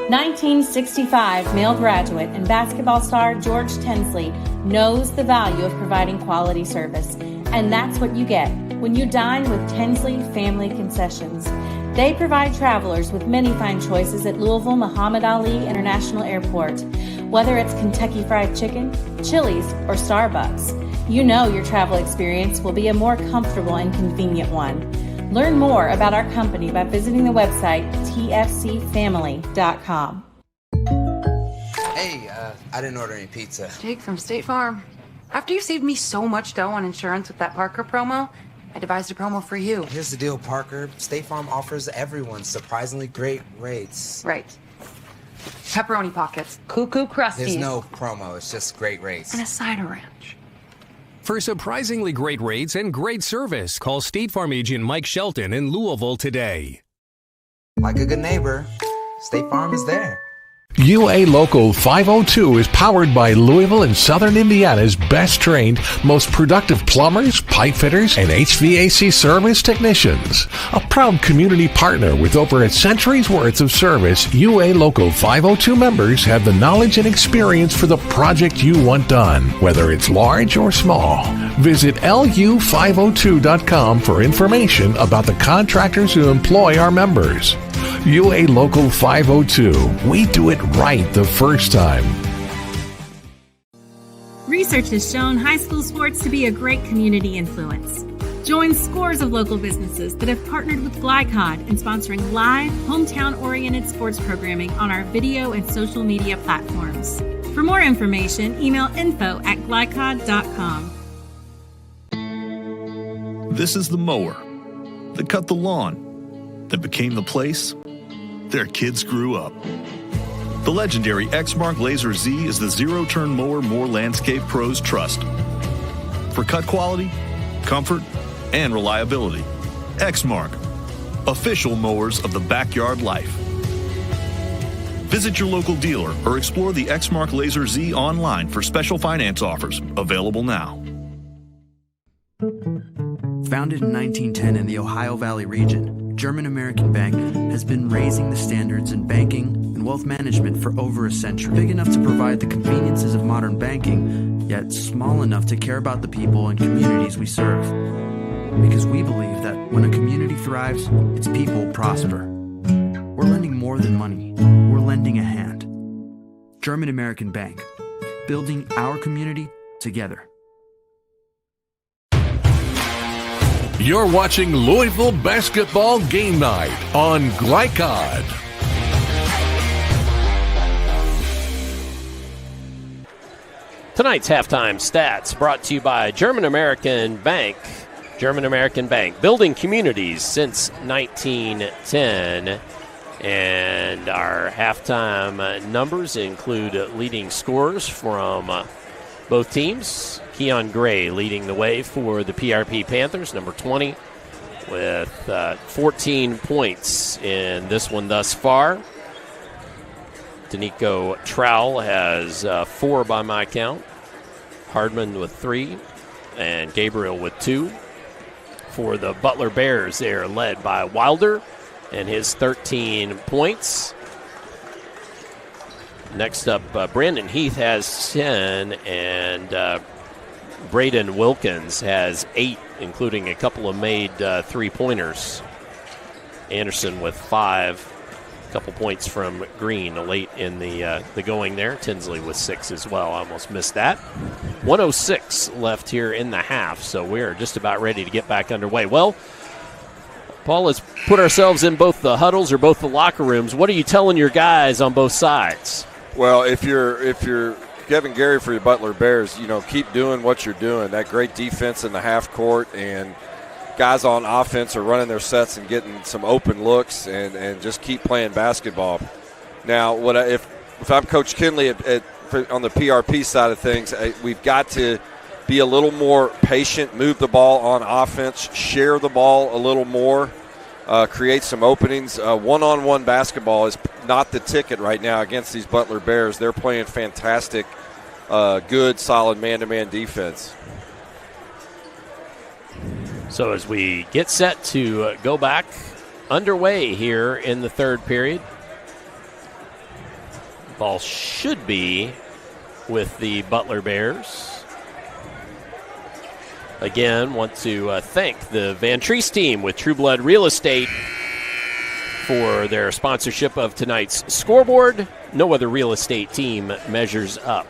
1965 male graduate and basketball star George Tensley knows the value of providing quality service, and that's what you get when you dine with Tensley Family Concessions. They provide travelers with many fine choices at Louisville Muhammad Ali International Airport. Whether it's Kentucky Fried Chicken, Chili's, or Starbucks, you know your travel experience will be a more comfortable and convenient one. Learn more about our company by visiting the website tfcfamily.com. Hey, I didn't order any pizza. Jake from State Farm. After you saved me so much dough on insurance with that Parker promo, I devised a promo for you. Here's the deal, Parker. State Farm offers everyone surprisingly great rates. Right. Pepperoni pockets, cuckoo crusties. There's no promo, it's just great rates. And a side of ranch. For surprisingly great rates and great service, call State Farm agent Mike Shelton in Louisville today. Like a good neighbor, State Farm is there. UA Local 502 is powered by Louisville and Southern Indiana's best trained, most productive plumbers, pipe fitters, and HVAC service technicians. A proud community partner with over a century's worth of service, UA Local 502 members have the knowledge and experience for the project you want done, whether it's large or small. Visit lu502.com for information about the contractors who employ our members. UA Local 502. We do it right the first time. Research has shown high school sports to be a great community influence. Join scores of local businesses that have partnered with Glycod in sponsoring live, hometown-oriented sports programming on our video and social media platforms. For more information, email info@glycod.com. This is the mower that cut the lawn, that became the place their kids grew up. The legendary Exmark Laser Z is the zero-turn mower more landscape pros trust. For cut quality, comfort, and reliability. Exmark, official mowers of the backyard life. Visit your local dealer or explore the Exmark Laser Z online for special finance offers, available now. Founded in 1910 in the Ohio Valley region, German American Bank has been raising the standards in banking and wealth management for over a century. Big enough to provide the conveniences of modern banking, yet small enough to care about the people and communities we serve. Because we believe that when a community thrives, its people prosper. We're lending more than money. We're lending a hand. German American Bank, building our community together. You're watching Louisville Basketball Game Night on Glycod. Tonight's halftime stats brought to you by German American Bank. German American Bank, building communities since 1910. And our halftime numbers include leading scorers from both teams. Keon Gray leading the way for the PRP Panthers, number 20, with 14 points in this one thus far. Danico Trowell has 4 by my count. Hardman with 3, and Gabriel with 2. For the Butler Bears, they are led by Wilder and his 13 points. Next up, Brandon Heath has 10, and Braden Wilkins has 8, including a couple of made three-pointers. Anderson with 5, a couple points from Green late in the going there. Tinsley with 6 as well. I almost missed that. 1:06 left here in the half, so we're just about ready to get back underway. Well, Paul, let's put ourselves in both the huddles or both the locker rooms. What are you telling your guys on both sides? Well, if you're Kevin Gary for your Butler Bears, keep doing what you're doing. That great defense in the half court, and guys on offense are running their sets and getting some open looks, and just keep playing basketball. Now, if I'm Coach Kinley on the PRP side of things, we've got to be a little more patient, move the ball on offense, share the ball a little more, create some openings. One-on-one basketball is not the ticket right now against these Butler Bears. They're playing fantastic, good, solid man-to-man defense. So as we get set to go back underway here in the third period, ball should be with the Butler Bears. Again, want to thank the Van Treese team with True Blood Real Estate for their sponsorship of tonight's scoreboard. No other real estate team measures up.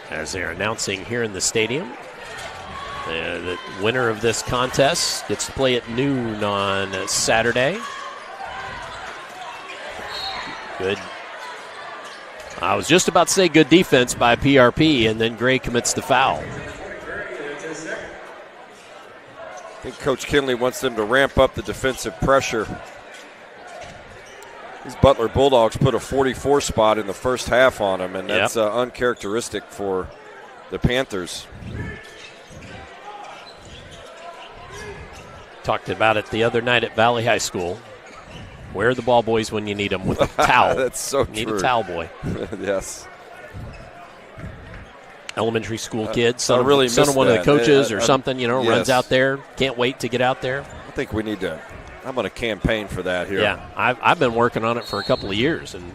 As they're announcing here in the stadium, the winner of this contest gets to play at noon on Saturday. Good. I was just about to say good defense by PRP, and then Gray commits the foul. I think Coach Kinley wants them to ramp up the defensive pressure. These Butler Bulldogs put a 44 spot in the first half on them, and that's uncharacteristic for the Panthers. Talked about it the other night at Valley High School. Where are the ball boys when you need them with a towel? That's so true. Need a towel boy. Yes. Elementary school kid, son of one of the coaches or something, yes. Runs out there. Can't wait to get out there. I think we need to. I'm going to campaign for that here. Yeah, I've been working on it for a couple of years, and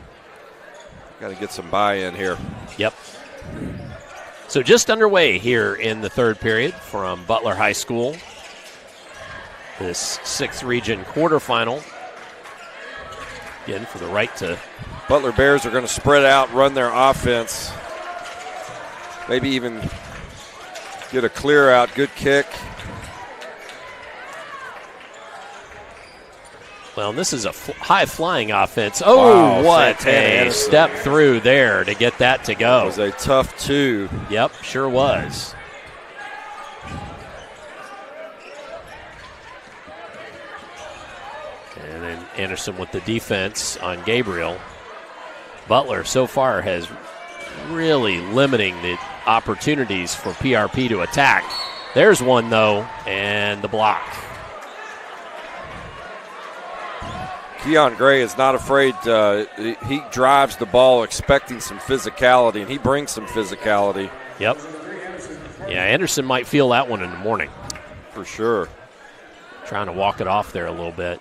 got to get some buy-in here. Yep. So just underway here in the third period from Butler High School. This 6th region quarterfinal. Again, for the right to. Butler Bears are going to spread out, run their offense. Maybe even get a clear out. Good kick. Well, this is a high-flying offense. Oh, wow, what a step through there to get that to go. It was a tough two. Yep, sure was. And then Anderson with the defense on Gabriel. Butler so far has really limiting the opportunities for PRP to attack. There's one, though, and the block. Keon Gray is not afraid. He drives the ball expecting some physicality, and he brings some physicality. Yep. Yeah, Anderson might feel that one in the morning. For sure. Trying to walk it off there a little bit.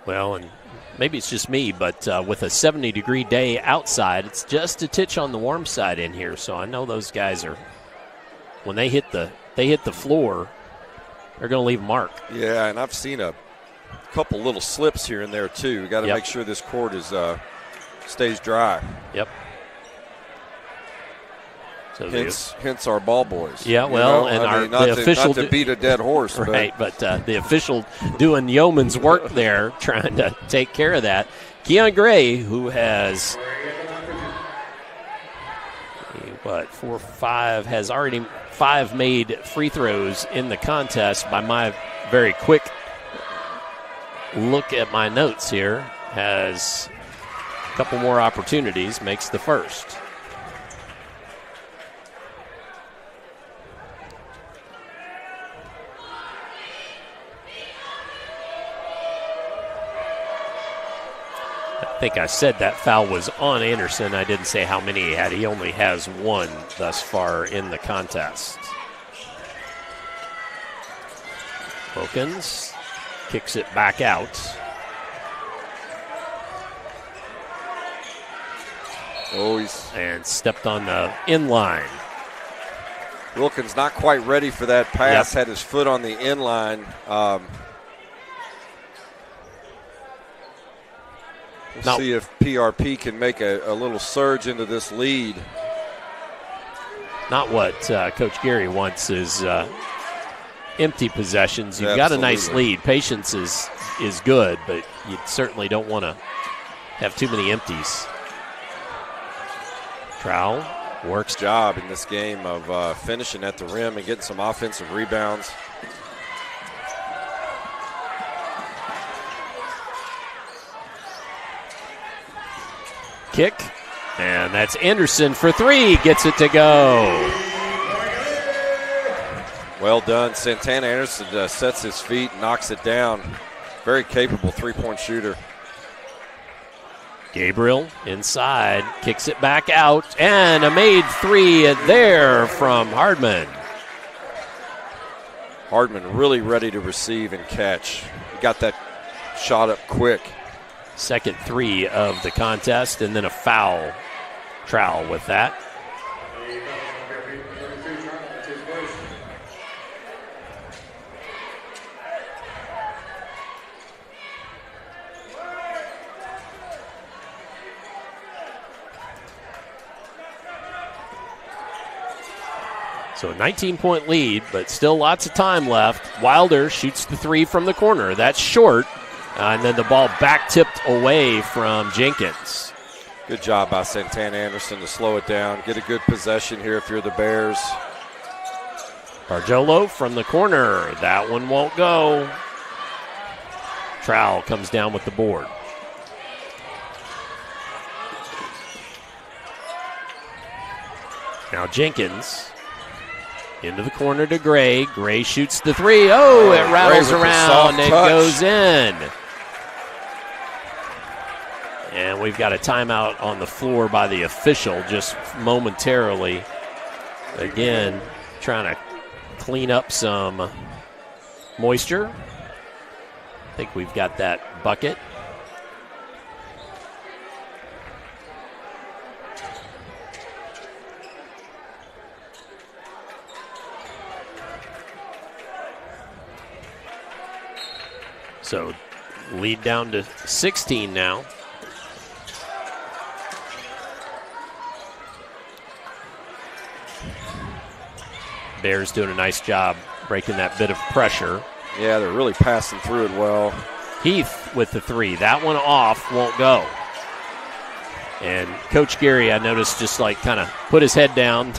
Well, and maybe it's just me, but with a 70-degree day outside, it's just a titch on the warm side in here. So I know those guys are, when they hit the floor, they're going to leave a mark. Yeah, and I've seen a couple little slips here and there too. We got to make sure this court is stays dry. Yep. So hence our ball boys. Yeah, well, and the official not to beat a dead horse, right? But the official doing yeoman's work there, trying to take care of that. Keon Gray, who has 4-5, has already 5 made free throws in the contest. By my very quick look at my notes here, has a couple more opportunities, makes the first. I think I said that foul was on Anderson. I didn't say how many he had. He only has 1 thus far in the contest. Wilkins kicks it back out. Oh, and stepped on the inline. Wilkins not quite ready for that pass, had his foot on the inline. We'll see if PRP can make a little surge into this lead. Not what Coach Gary wants is empty possessions. You've got a nice lead. Patience is good, but you certainly don't want to have too many empties. Trowell works. Job in this game of finishing at the rim and getting some offensive rebounds. Kick, and that's Anderson for three. Gets it to go. Well done. Santana Anderson sets his feet, knocks it down. Very capable three-point shooter. Gabriel inside, kicks it back out, and a made three there from Hardman. Hardman really ready to receive and catch. He got that shot up quick. Second three of the contest, and then a foul. Trowell with that. So a 19-point lead, but still lots of time left. Wilder shoots the three from the corner. That's short. And then the ball back tipped away from Jenkins. Good job by Santana Anderson to slow it down. Get a good possession here if you're the Bears. Barjolo from the corner. That one won't go. Trowell comes down with the board. Now Jenkins into the corner to Gray. Gray shoots the three. Oh, it rattles around. It goes in. And we've got a timeout on the floor by the official just momentarily. Again, trying to clean up some moisture. I think we've got that bucket. So lead down to 16 now. Bears doing a nice job breaking that bit of pressure. Yeah, they're really passing through it well. Heath with the three. That one off, won't go. And Coach Gary, I noticed, just like kind of put his head down,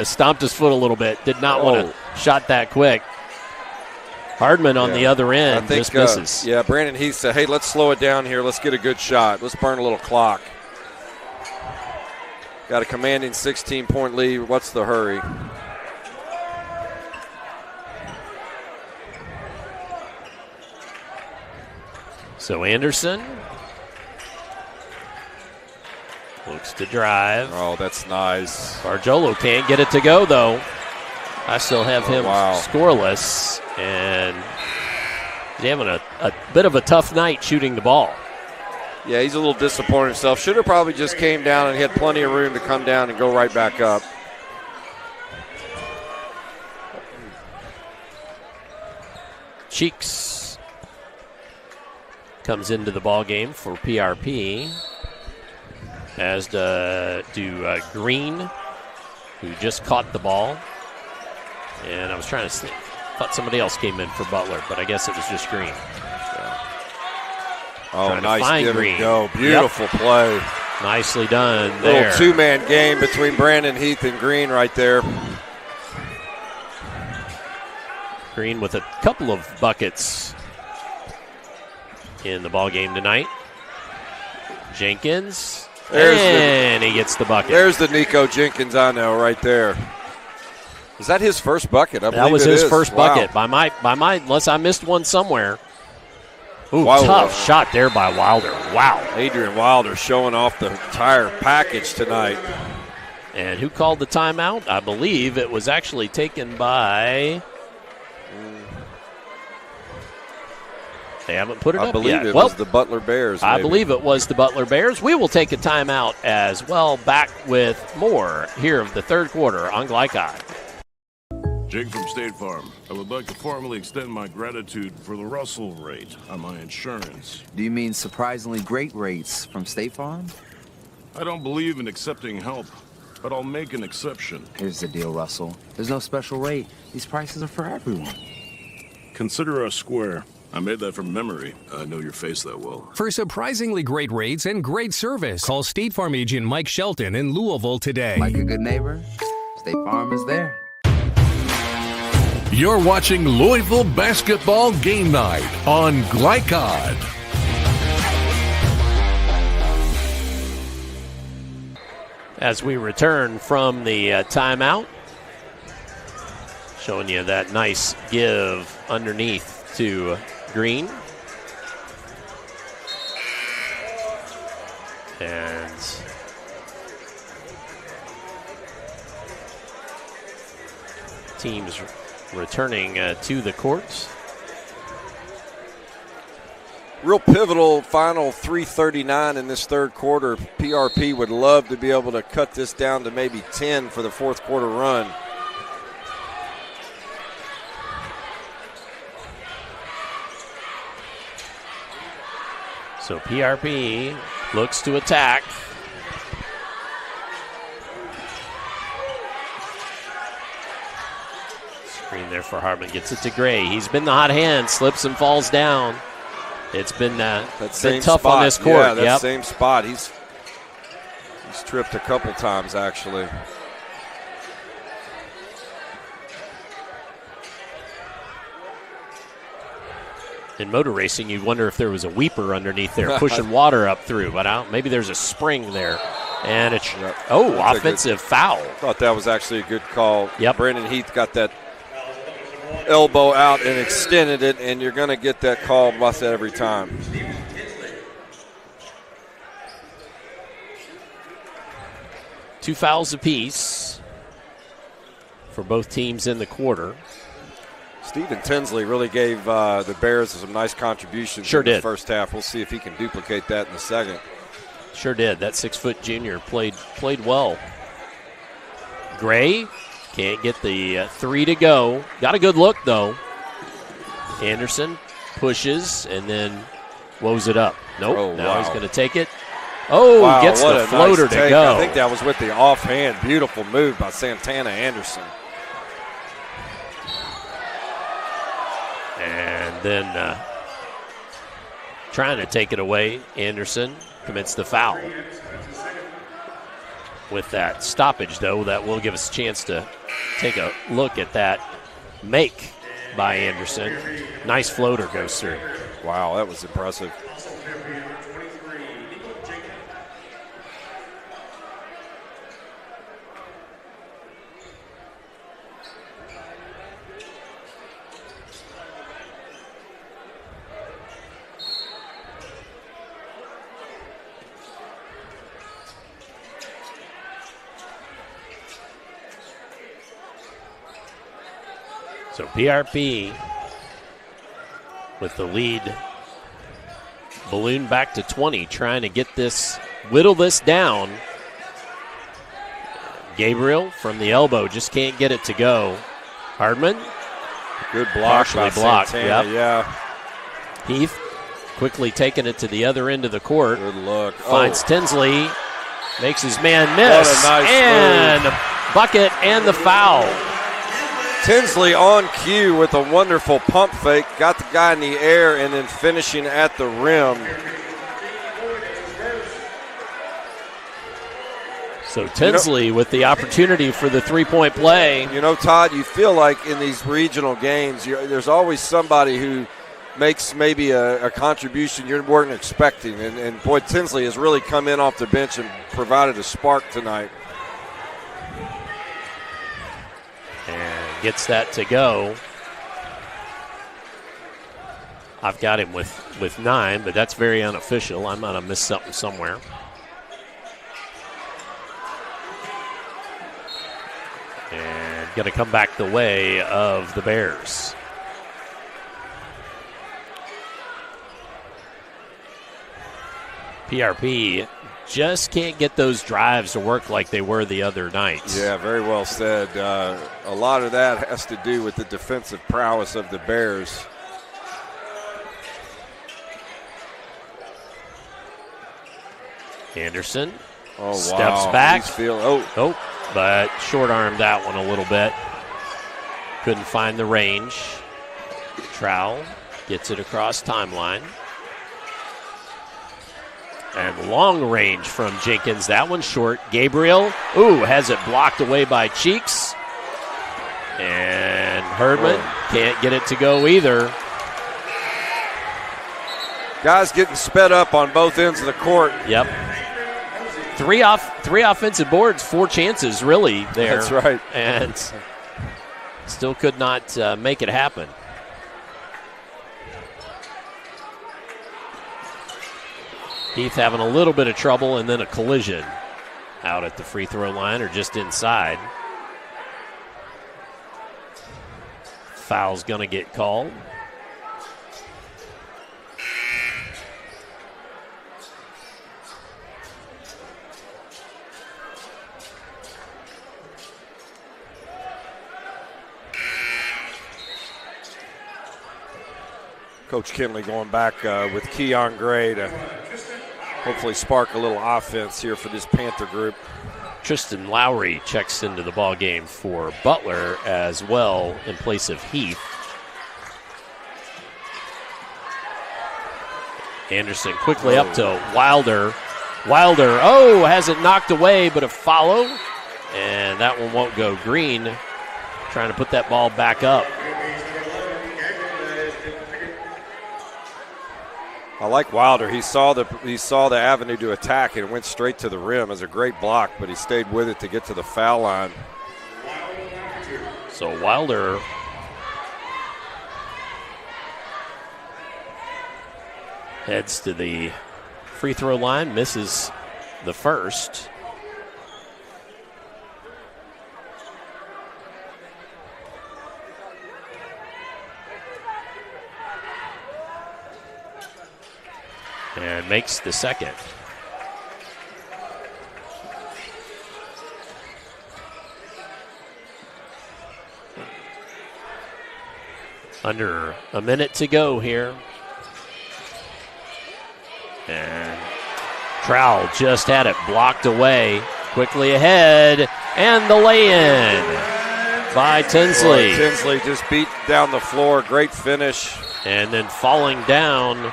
stomped his foot a little bit. Did not want to shot that quick. Hardman on the other end, I think, just misses. Yeah, Brandon Heath said, hey, let's slow it down here. Let's get a good shot. Let's burn a little clock. Got a commanding 16-point lead. What's the hurry? So Anderson looks to drive. Oh, that's nice. Barjolo can't get it to go, though. I still have him scoreless, and he's having a bit of a tough night shooting the ball. Yeah, he's a little disappointed himself. Should have probably just came down and he had plenty of room to come down and go right back up. Cheeks comes into the ball game for PRP, as do Green, who just caught the ball. And I was trying to see, thought somebody else came in for Butler, but I guess it was just Green. Oh, nice give and go. Beautiful play. Nicely done there. Little two-man game between Brandon Heath and Green right there. Green with a couple of buckets in the ball game tonight. Jenkins, and he gets the bucket. There's the Nico Jenkins I know right there. Is that his first bucket? I believe that was his first wow. bucket. By my, unless I missed one somewhere. Ooh, Wilder. Tough shot there by Wilder. Wow. Adrian Wilder showing off the entire package tonight. And who called the timeout? I believe it was actually taken by They haven't put it up yet. I believe it was the Butler Bears. I believe it was the Butler Bears. We will take a timeout as well. Back with more here of the third quarter on Glycod. Jake from State Farm. I would like to formally extend my gratitude for the Russell rate on my insurance. Do you mean surprisingly great rates from State Farm? I don't believe in accepting help, but I'll make an exception. Here's the deal, Russell. There's no special rate. These prices are for everyone. Consider us square. I made that from memory. I know your face that well. For surprisingly great rates and great service, call State Farm agent Mike Shelton in Louisville today. Like a good neighbor, State Farm is there. You're watching Louisville Basketball Game Night on Glycod. As we return from the timeout, showing you that nice give underneath to Green. And teams returning to the courts. Real pivotal final 3:39 in this third quarter. PRP would love to be able to cut this down to maybe 10 for the fourth quarter run. So PRP looks to attack. Screen there for Hartman. Gets it to Gray. He's been the hot hand. Slips and falls down. It's been, been tough spot. On this court. Yeah, that same spot. He's tripped a couple times, actually. In motor racing, you wonder if there was a weeper underneath there pushing water up through, but maybe there's a spring there. And it's, offensive foul. I thought that was actually a good call. Yep. Brandon Heath got that elbow out and extended it, and you're going to get that call about that every time. Two fouls apiece for both teams in the quarter. Stephen Tinsley really gave the Bears some nice contributions in the first half. We'll see if he can duplicate that in the second. Sure did. That 6-foot junior played well. Gray can't get the three to go. Got a good look, though. Anderson pushes and then woes it up. Nope. Now he's going to take it. Oh, gets the floater to go. I think that was with the offhand. Beautiful move by Santana Anderson. And then trying to take it away, Anderson commits the foul. With that stoppage, though, that will give us a chance to take a look at that make by Anderson. Nice floater goes through. Wow, that was impressive. So PRP with the lead balloon back to 20, trying to get this, whittle this down. Gabriel from the elbow just can't get it to go. Hardman. Good block. Partially blocked. Santana, yeah. Heath quickly taking it to the other end of the court. Good look. Finds Tinsley. Makes his man miss. What a nice and move. Bucket and the foul. Tinsley on cue with a wonderful pump fake. Got the guy in the air and then finishing at the rim. So Tinsley with the opportunity for the three-point play. You know, Todd, you feel like in these regional games, there's always somebody who makes maybe a contribution you weren't expecting. And boy, Tinsley has really come in off the bench and provided a spark tonight. And gets that to go. I've got him with 9, but that's very unofficial. I might have missed something somewhere. And going to come back the way of the Bears. PRP just can't get those drives to work like they were the other nights. Yeah, very well said. A lot of that has to do with the defensive prowess of the Bears. Anderson steps wow. back. But short-armed that one a little bit. Couldn't find the range. Trowell gets it across timeline. And long range from Jenkins. That one's short. Gabriel, has it blocked away by Cheeks. And Herdman can't get it to go either. Guys getting sped up on both ends of the court. Yep. Three offensive boards, 4 chances really there. That's right. And still could not make it happen. Heath having a little bit of trouble, and then a collision out at the free throw line or just inside. Foul's going to get called. Coach Kinley going back with Keon Gray to hopefully spark a little offense here for this Panther group. Tristan Lowry checks into the ball game for Butler as well in place of Heath. Anderson quickly up to Wilder. Wilder, has it knocked away, but a follow. And that one won't go. Green trying to put that ball back up. I like Wilder. He saw the avenue to attack and went straight to the rim. It was a great block, but he stayed with it to get to the foul line. So Wilder heads to the free throw line, misses the first. And makes the second. Under a minute to go here. And Trowell just had it blocked away. Quickly ahead. And the lay-in by Tinsley. Boy, Tinsley just beat down the floor. Great finish. And then falling down.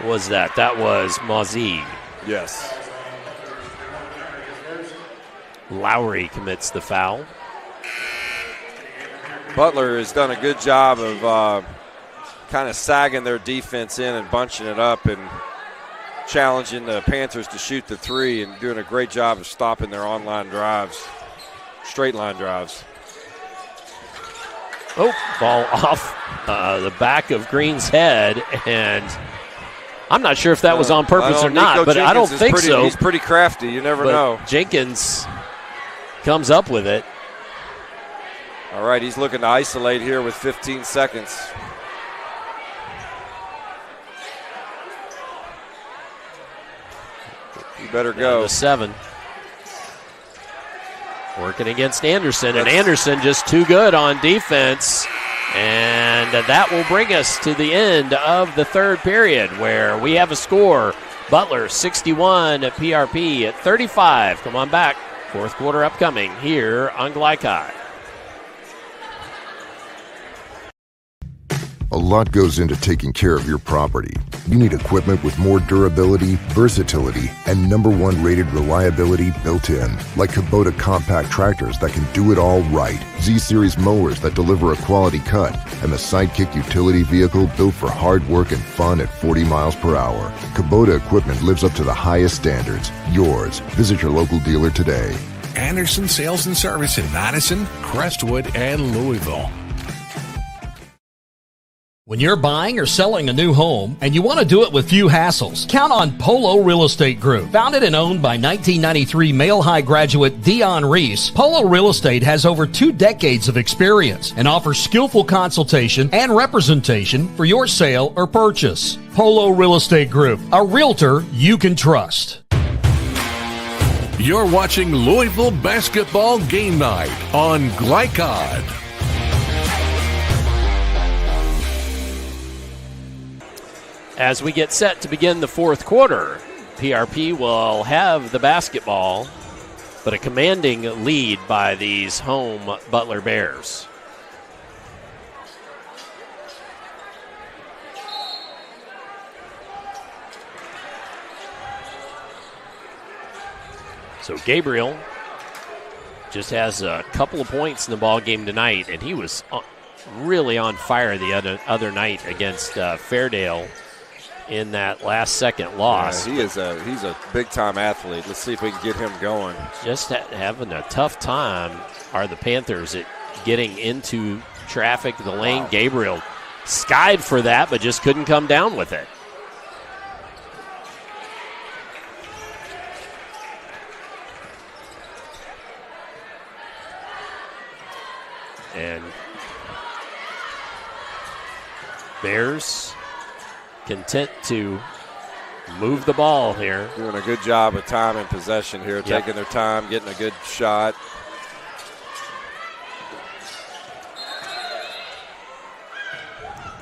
Was that? That was Mazi. Yes. Lowry commits the foul. Butler has done a good job of kind of sagging their defense in and bunching it up and challenging the Panthers to shoot the three and doing a great job of stopping their on-line drives, straight line drives. Ball off the back of Green's head, and I'm not sure if that was on purpose or not, but I don't think so. He's pretty crafty. You never know. Jenkins comes up with it. All right, he's looking to isolate here with 15 seconds. You better go. The 7. Working against Anderson, and Anderson just too good on defense. And that will bring us to the end of the third period, where we have a score. Butler 61, PRP at 35. Come on back. Fourth quarter upcoming here on Glycod. A lot goes into taking care of your property. You need equipment with more durability, versatility, and #1 rated reliability built in. Like Kubota compact tractors that can do it all right. Z-Series mowers that deliver a quality cut. And the Sidekick utility vehicle built for hard work and fun at 40 miles per hour. Kubota equipment lives up to the highest standards. Yours. Visit your local dealer today. Anderson Sales and Service in Madison, Crestwood, and Louisville. When you're buying or selling a new home and you want to do it with few hassles, count on Polo Real Estate Group. Founded and owned by 1993 Male High graduate Dion Reese, Polo Real Estate has over 2 decades of experience and offers skillful consultation and representation for your sale or purchase. Polo Real Estate Group, a realtor you can trust. You're watching Louisville Basketball Game Night on Glycod. As we get set to begin the fourth quarter, PRP will have the basketball, but a commanding lead by these home Butler Bears. So Gabriel just has a couple of points in the ball game tonight, and he was really on fire the other night against Fairdale in that last-second loss. Yeah, he's a big-time athlete. Let's see if we can get him going. Just having a tough time are the Panthers at getting into traffic, the lane. Wow. Gabriel skied for that, but just couldn't come down with it. And Bears content to move the ball here. Doing a good job of time and possession here, taking their time, getting a good shot.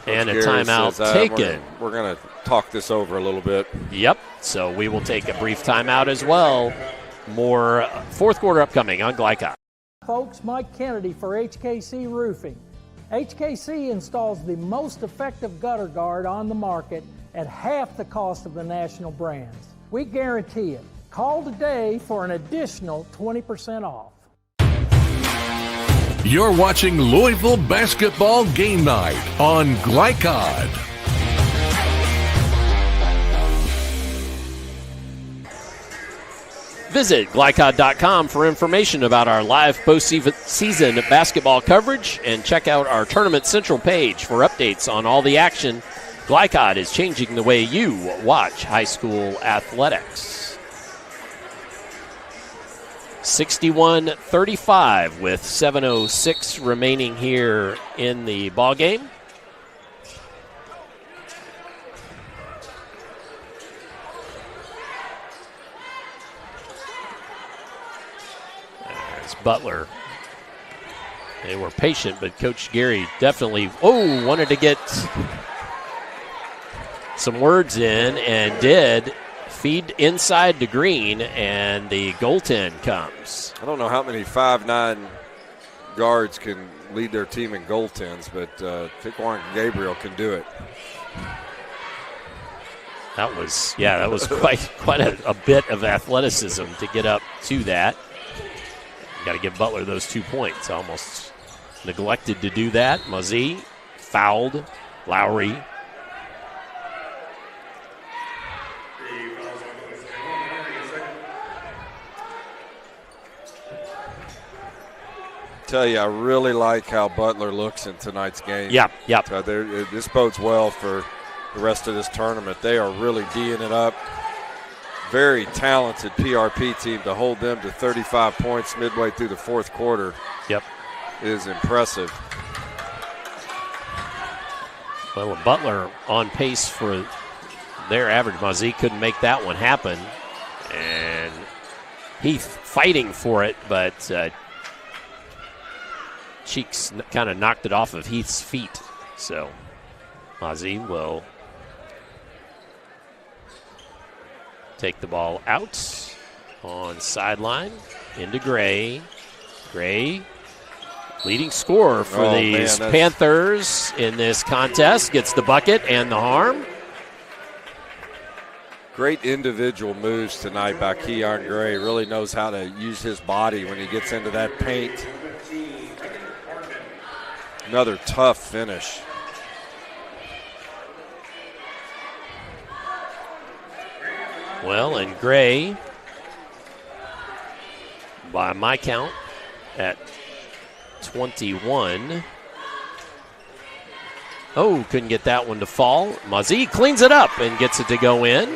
And a timeout taken. We're going to talk this over a little bit. Yep, so we will take a brief timeout as well. More fourth quarter upcoming on Glycod. Folks, Mike Kennedy for HKC Roofing. HKC installs the most effective gutter guard on the market at half the cost of the national brands. We guarantee it. Call today for an additional 20% off. You're watching Louisville Basketball Game Night on Glycod. Visit Glycod.com for information about our live postseason basketball coverage and check out our Tournament Central page for updates on all the action. Glycod is changing the way you watch high school athletics. 61-35 with 7:06 remaining here in the ballgame. Butler. They were patient, but Coach Gary definitely wanted to get some words in and did. Feed inside to Green, and the goaltend comes. I don't know how many 5'9" guards can lead their team in goaltends, but Tiquan Gabriel can do it. That was quite a bit of athleticism to get up to that. Got to give Butler those 2 points. Almost neglected to do that. Mazie fouled Lowry. Tell you, I really like how Butler looks in tonight's game. Yeah. So this bodes well for the rest of this tournament. They are really D'ing it up. Very talented PRP team. To hold them to 35 points midway through the fourth quarter is impressive. Well, Butler on pace for their average. Mazie couldn't make that one happen. And Heath fighting for it, but Cheeks kind of knocked it off of Heath's feet. So Mazie will take the ball out on sideline into Gray. Gray, leading scorer for these Panthers in this contest, gets the bucket and the harm. Great individual moves tonight by Keon Gray. Really knows how to use his body when he gets into that paint. Another tough finish. Well, and Gray, by my count, at 21, Oh, couldn't get that one to fall. Mazi cleans it up and gets it to go in.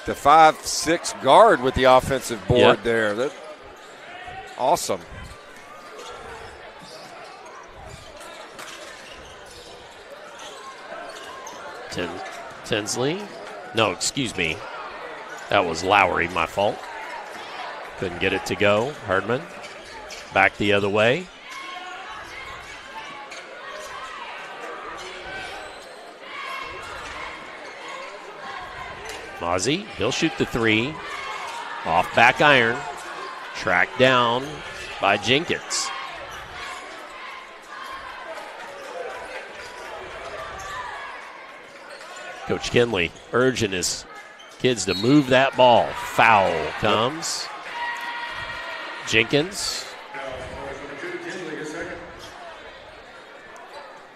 The 5'6" guard with the offensive board there. That, awesome. Tinsley. No, excuse me. That was Lowry, my fault. Couldn't get it to go. Hardman back the other way. Mozzie, he'll shoot the three. Off back iron. Tracked down by Jenkins. Coach Kinley urging his kids to move that ball. Foul comes. Jenkins.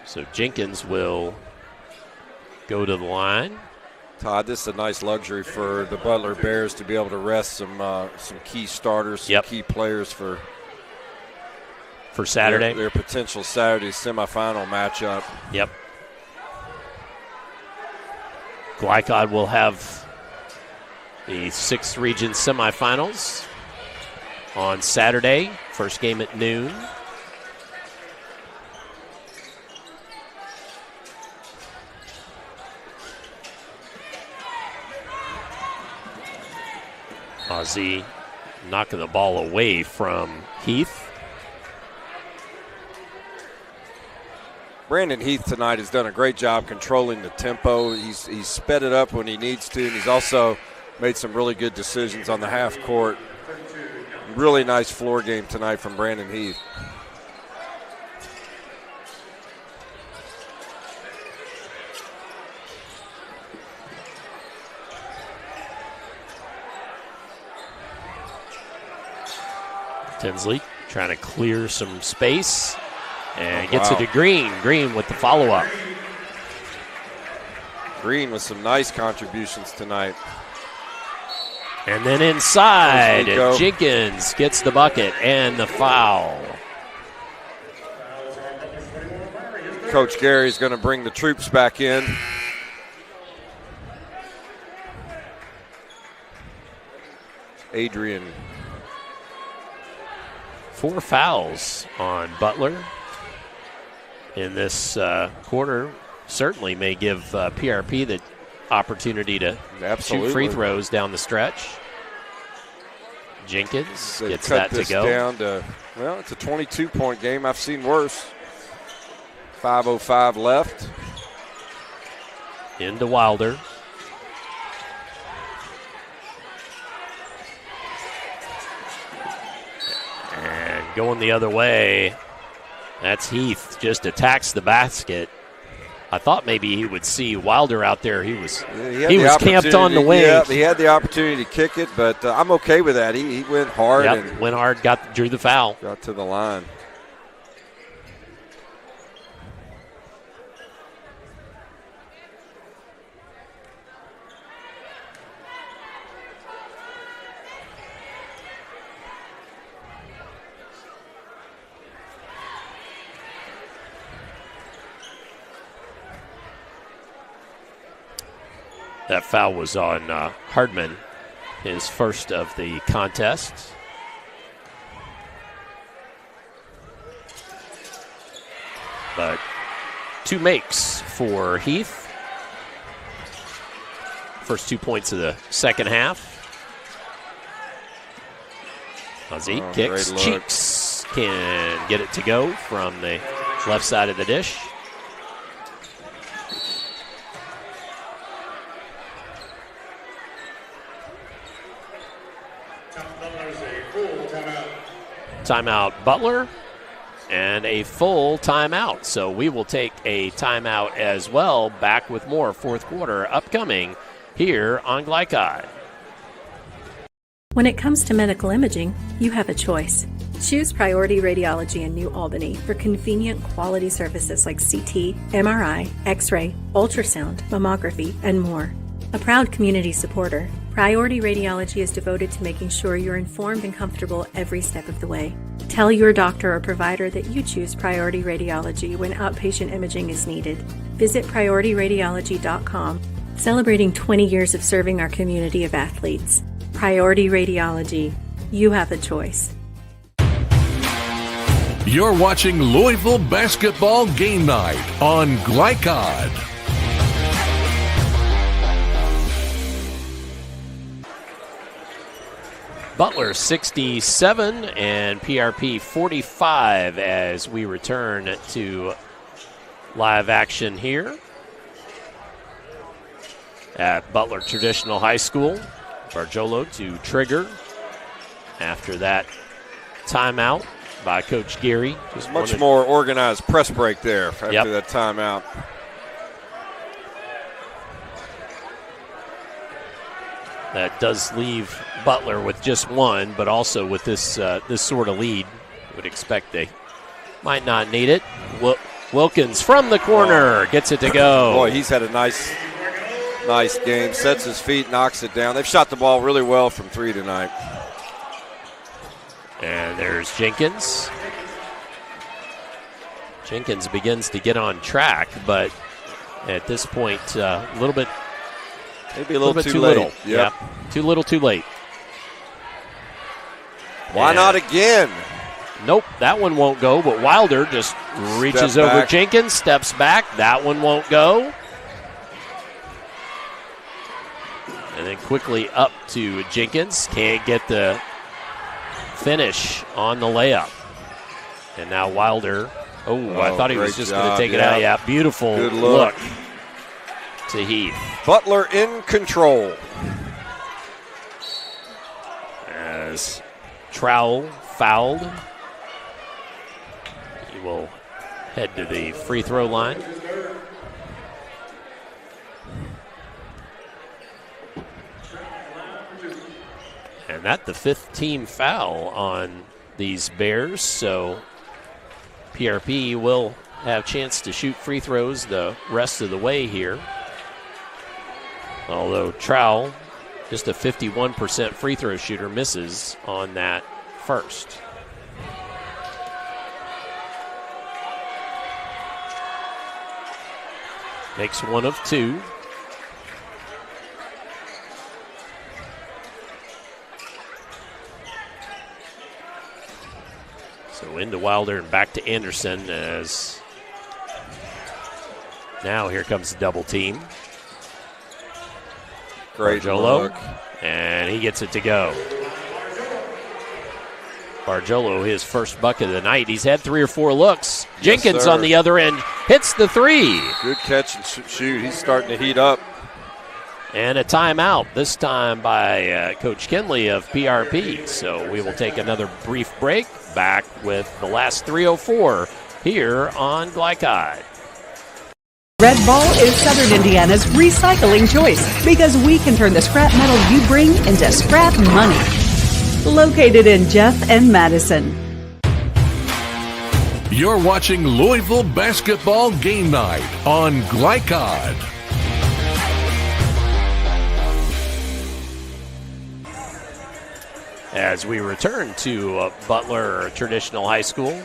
So Jenkins will go to the line. Todd, this is a nice luxury for the Butler Bears to be able to rest some key starters, some key players for Saturday. Their potential Saturday semifinal matchup. Yep. Glycod will have the 6th region semifinals on Saturday. First game at noon. Ozzie knocking the ball away from Heath. Brandon Heath tonight has done a great job controlling the tempo. He's sped it up when he needs to, and he's also made some really good decisions on the half court. Really nice floor game tonight from Brandon Heath. Tinsley trying to clear some space and gets it to Green. Green with the follow-up. Green with some nice contributions tonight. And then inside, Jenkins gets the bucket and the foul. Coach Gary's going to bring the troops back in. Adrian. 4 fouls on Butler in this quarter. Certainly may give PRP the opportunity to shoot free throws down the stretch. Jenkins gets that to go. Down to, well, it's a 22-point game. I've seen worse. 5:05 left. Into Wilder. And going the other way, that's Heath. Just attacks the basket. I thought maybe he would see Wilder out there. He was camped on the wing. Yeah, he had the opportunity to kick it, but I'm okay with that. He went hard. Yep, went hard, drew the foul. Got to the line. That foul was on Hardman, his first of the contests. But 2 makes for Heath. First 2 points of the second half. Ozzie kicks, Cheeks can get it to go from the left side of the dish. Timeout Butler and a full timeout. So we will take a timeout as well. Back with more fourth quarter upcoming here on Glycod. When it comes to medical imaging, you have a choice. Choose Priority Radiology in New Albany for convenient quality services like CT, MRI, X-ray, ultrasound, mammography, and more. A proud community supporter, Priority Radiology is devoted to making sure you're informed and comfortable every step of the way. Tell your doctor or provider that you choose Priority Radiology when outpatient imaging is needed. Visit PriorityRadiology.com, celebrating 20 years of serving our community of athletes. Priority Radiology. You have a choice. You're watching Louisville Basketball Game Night on Glycod. Butler 67 and PRP 45 as we return to live action here at Butler Traditional High School. Barjolo to trigger after that timeout by Coach Geary. Just much more organized press break there after that timeout. That does leave Butler with just one, but also with this this sort of lead, would expect they might not need it. Wilkins from the corner gets it to go. Boy, he's had a nice game. Sets his feet, knocks it down. They've shot the ball really well from three tonight. And there's Jenkins. Jenkins begins to get on track, but at this point, a little bit. Maybe a little too too little. late. Yep. Too little, too late. Why not again? Nope, that one won't go, but Wilder just reaches over Jenkins, steps back. That one won't go. And then quickly up to Jenkins. Can't get the finish on the layup. And now Wilder. I thought he was just going to take it out. Yeah, beautiful Good look. To Heath. Butler in control. As Trowell fouled. He will head to the free throw line. And that's the fifth team foul on these Bears, so PRP will have a chance to shoot free throws the rest of the way here. Although Trowell, just a 51% free throw shooter, misses on that first. Makes one of two. So into Wilder and back to Anderson as now here comes the double team. Great Barjolo, look. and he gets it to go. Barjolo, his first bucket of the night. He's had 3 or 4 looks. Yes, Jenkins sir. on the other end hits the three. Good catch and shoot. He's starting to heat up. And a timeout, this time by Coach Kinley of PRP. So we will take another brief break. Back with the last 3:04 here on Glycod. Red Ball is Southern Indiana's recycling choice because we can turn the scrap metal you bring into scrap money. Located in Jeff and Madison. You're watching Louisville Basketball Game Night on Glycod. As we return to Butler Traditional High School,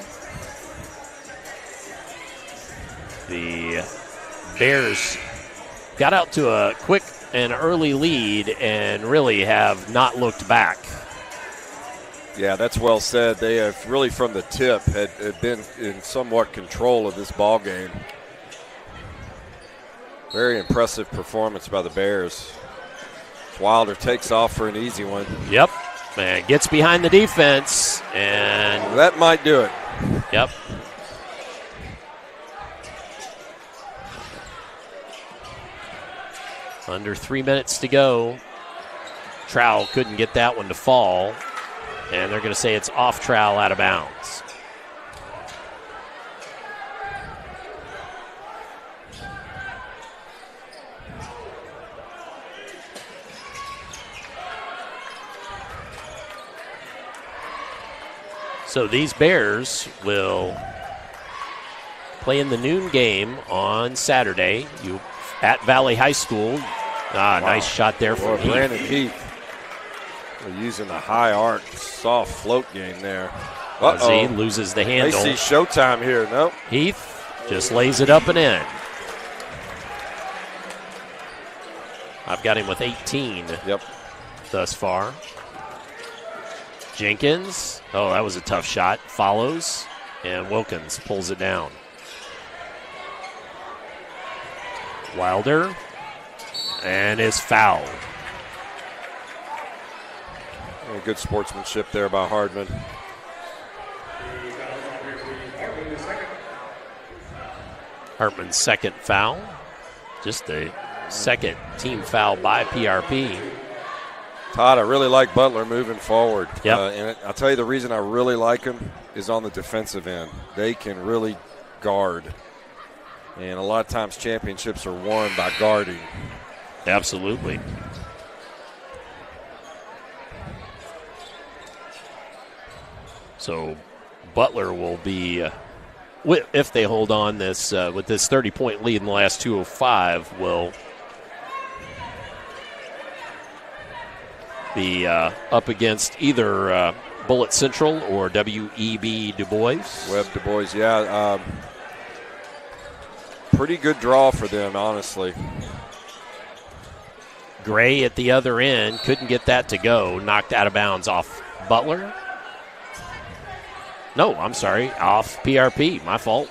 the Bears got out to a quick and early lead and really have not looked back. Yeah, that's well said. They have really from the tip had been in somewhat control of this ball game. Very impressive performance by the Bears. Wilder takes off for an easy one. Yep. And gets behind the defense, and that might do it. Yep. Under 3 minutes to go. Trowell couldn't get that one to fall, and they're going to say it's off Trowell, out of bounds. So these Bears will play in the noon game on Saturday at Valley High School. Nice shot there from Heath. Brandon Heath. We're using the high arc, soft float game there. Ozzie loses the handle. They see showtime here. Nope. Heath just lays it up and in. I've got him with 18 thus far. Jenkins. Oh, that was a tough shot. Follows. And Wilkins pulls it down. Wilder. And is fouled. Good sportsmanship there by Hardman. Hartman's second foul. Just the second team foul by PRP. Todd, I really like Butler moving forward. Yep. And I'll tell you the reason I really like him is on the defensive end. They can really guard. And a lot of times championships are won by guarding. Absolutely. So Butler will be, if they hold on this with this 30-point lead in the last 2:05, will be up against either Bullitt Central or W.E.B. Du Bois. Webb Du Bois, yeah. Pretty good draw for them, honestly. Gray at the other end, couldn't get that to go. Knocked out of bounds off Butler. No, I'm sorry, off PRP. My fault.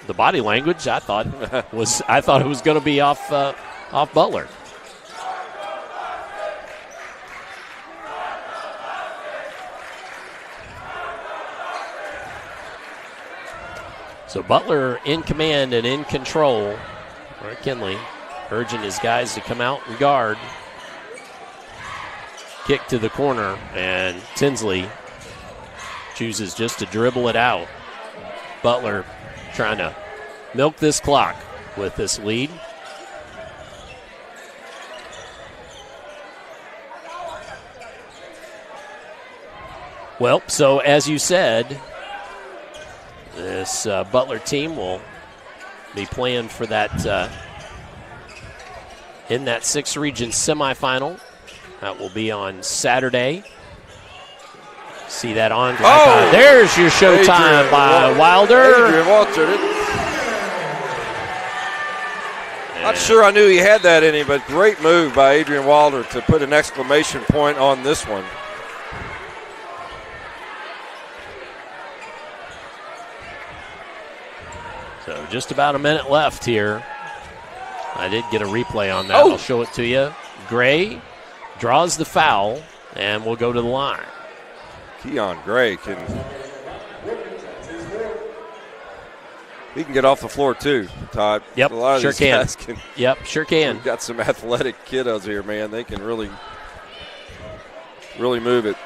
The body language I thought it was going to be off Butler. So Butler in command and in control. Right, Kinley urging his guys to come out and guard. Kick to the corner, and Tinsley chooses just to dribble it out. Butler trying to milk this clock with this lead. Well, so as you said, this Butler team will be playing for that in that 6th region semifinal. That will be on Saturday. See that on. Oh! There's your showtime by Wilder. Adrian Walter. Not sure I knew he had that in him, but great move by Adrian Wilder to put an exclamation point on this one. So just about a minute left here. I did get a replay on that. I'll show it to you. Gray draws the foul, and we'll go to the line. Keon Gray can get off the floor too, Todd. Yep, a lot of sure these can. guys can. Yep, sure can. We've got some athletic kiddos here, man. They can really move it.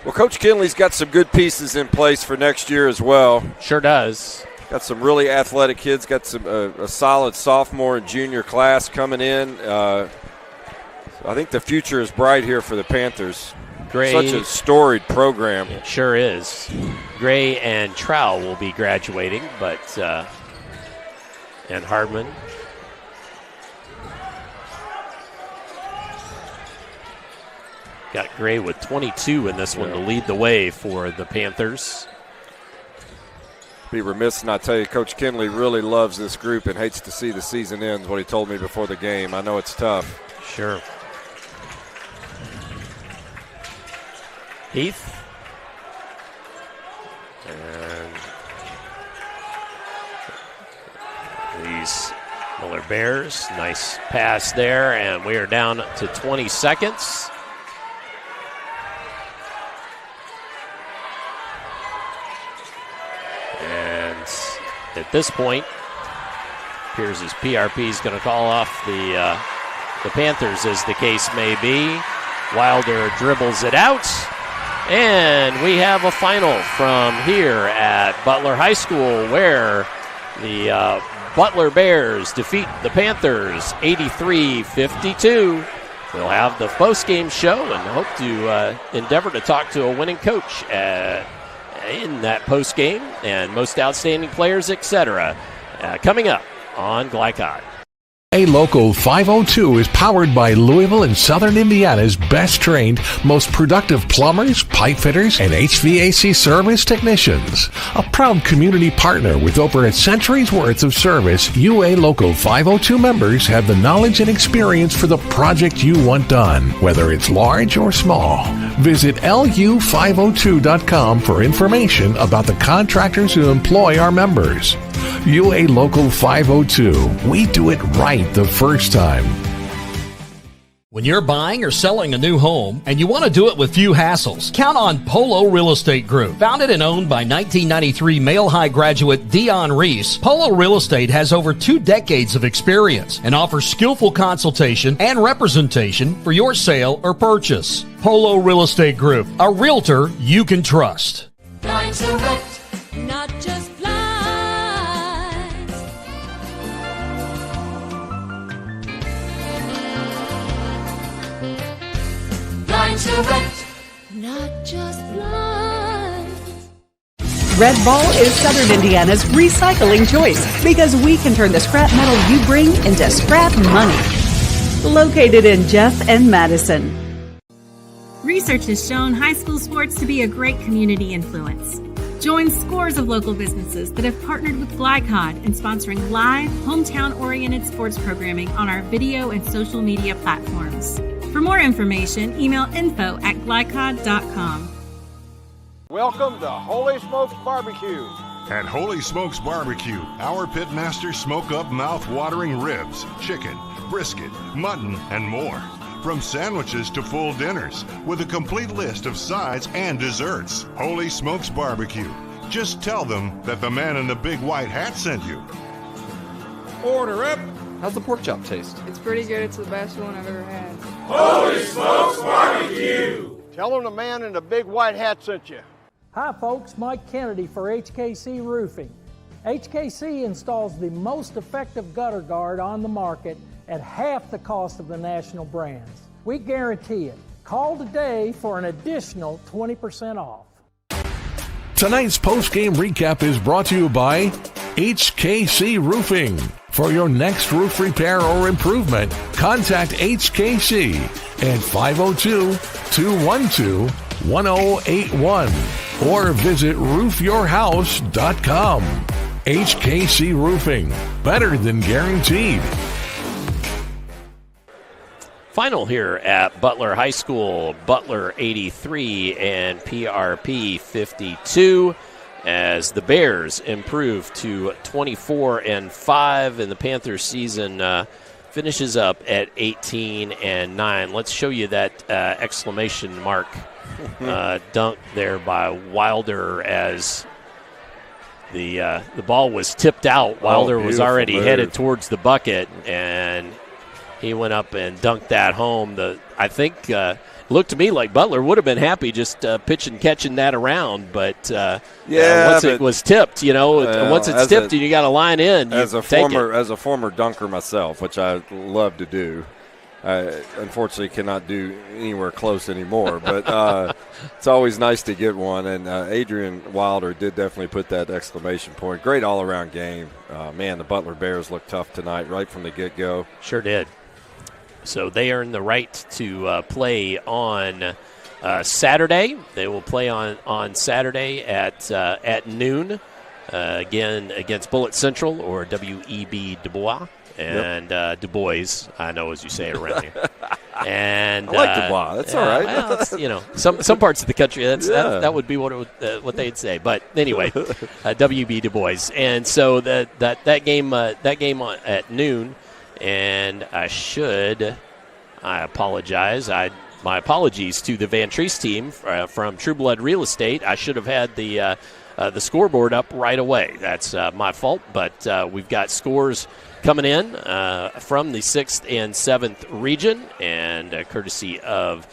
Well, Coach Kinley's got some good pieces in place for next year as well. Sure does. Got some really athletic kids. Got some a solid sophomore and junior class coming in. I think the future is bright here for the Panthers. Gray, such a storied program. It sure is. Gray and Trow will be graduating, but and Hardman. Got Gray with 22 in this one to lead the way for the Panthers. Be remiss not tell you, Coach Kinley really loves this group and hates to see the season end, what he told me before the game. I know it's tough. Sure. Heath. And these Miller Bears, nice pass there, and we are down to 20 seconds. And at this point, appears as PRP is going to call off the Panthers, as the case may be. Wilder dribbles it out, and we have a final from here at Butler High School, where the Butler Bears defeat the Panthers 83-52. We'll have the post-game show and hope to endeavor to talk to a winning coach in that post-game and most outstanding players, etc. Coming up on Glycod. A Local 502 is powered by Louisville and Southern Indiana's best trained, most productive plumbers, pipe fitters, and HVAC service technicians. A proud community partner with over a century's worth of service, UA Local 502 members have the knowledge and experience for the project you want done, whether it's large or small. Visit lu502.com for information about the contractors who employ our members. UA Local 502. We do it right the first time. When you're buying or selling a new home and you want to do it with few hassles, count on Polo Real Estate Group. Founded and owned by 1993 Male High graduate Dion Reese, Polo Real Estate has over 2 decades of experience and offers skillful consultation and representation for your sale or purchase. Polo Real Estate Group, a realtor you can trust. Blinds Direct, not just blinds. Blinds Direct, not just blinds. Red Ball is Southern Indiana's recycling choice because we can turn the scrap metal you bring into scrap money. Located in Jeff and Madison. Research has shown high school sports to be a great community influence. Join scores of local businesses that have partnered with Glycod in sponsoring live, hometown-oriented sports programming on our video and social media platforms. For more information, email info@glycod.com. Welcome to Holy Smokes Barbecue. At Holy Smokes Barbecue, our pitmasters smoke up mouth-watering ribs, chicken, brisket, mutton, and more. From sandwiches to full dinners, with a complete list of sides and desserts. Holy Smokes Barbecue. Just tell them that the man in the big white hat sent you. Order up. How's the pork chop taste? It's pretty good. It's the best one I've ever had. Holy Smokes Barbecue. Tell them the man in the big white hat sent you. Hi folks, Mike Kennedy for HKC Roofing. HKC installs the most effective gutter guard on the market at half the cost of the national brands. We guarantee it. Call today for an additional 20% off. Tonight's post-game recap is brought to you by HKC Roofing. For your next roof repair or improvement, contact HKC at 502-212-1081 or visit roofyourhouse.com. HKC Roofing, better than guaranteed. Final here at Butler High School, Butler 83 and PRP 52, as the Bears improve to 24-5, and the Panthers season finishes up at 18-9. Let's show you that exclamation mark dunk there by Wilder as the ball was tipped out. Wilder was already headed towards the bucket, and he went up and dunked that home. I think it looked to me like Butler would have been happy just pitching, catching that around. But once it was tipped, once it's tipped and you got a line in, as a former dunker myself, which I love to do, I unfortunately cannot do anywhere close anymore. But it's always nice to get one. And Adrian Wilder did definitely put that exclamation point. Great all-around game. Man, the Butler Bears looked tough tonight right from the get-go. Sure did. So they earn the right to play on Saturday. They will play on Saturday at noon, again against Bullitt Central, or W.E.B. Du Bois. And Du Bois, I know as you say it around here. And I like Du Bois. That's all right. Well, some parts of the country that would be what they'd say. But anyway, W.B. Du Bois. And so that game at noon. And I apologize. My apologies to the Van Treese team from True Blood Real Estate. I should have had the scoreboard up right away. That's my fault. But we've got scores coming in from the 6th and 7th region, and courtesy of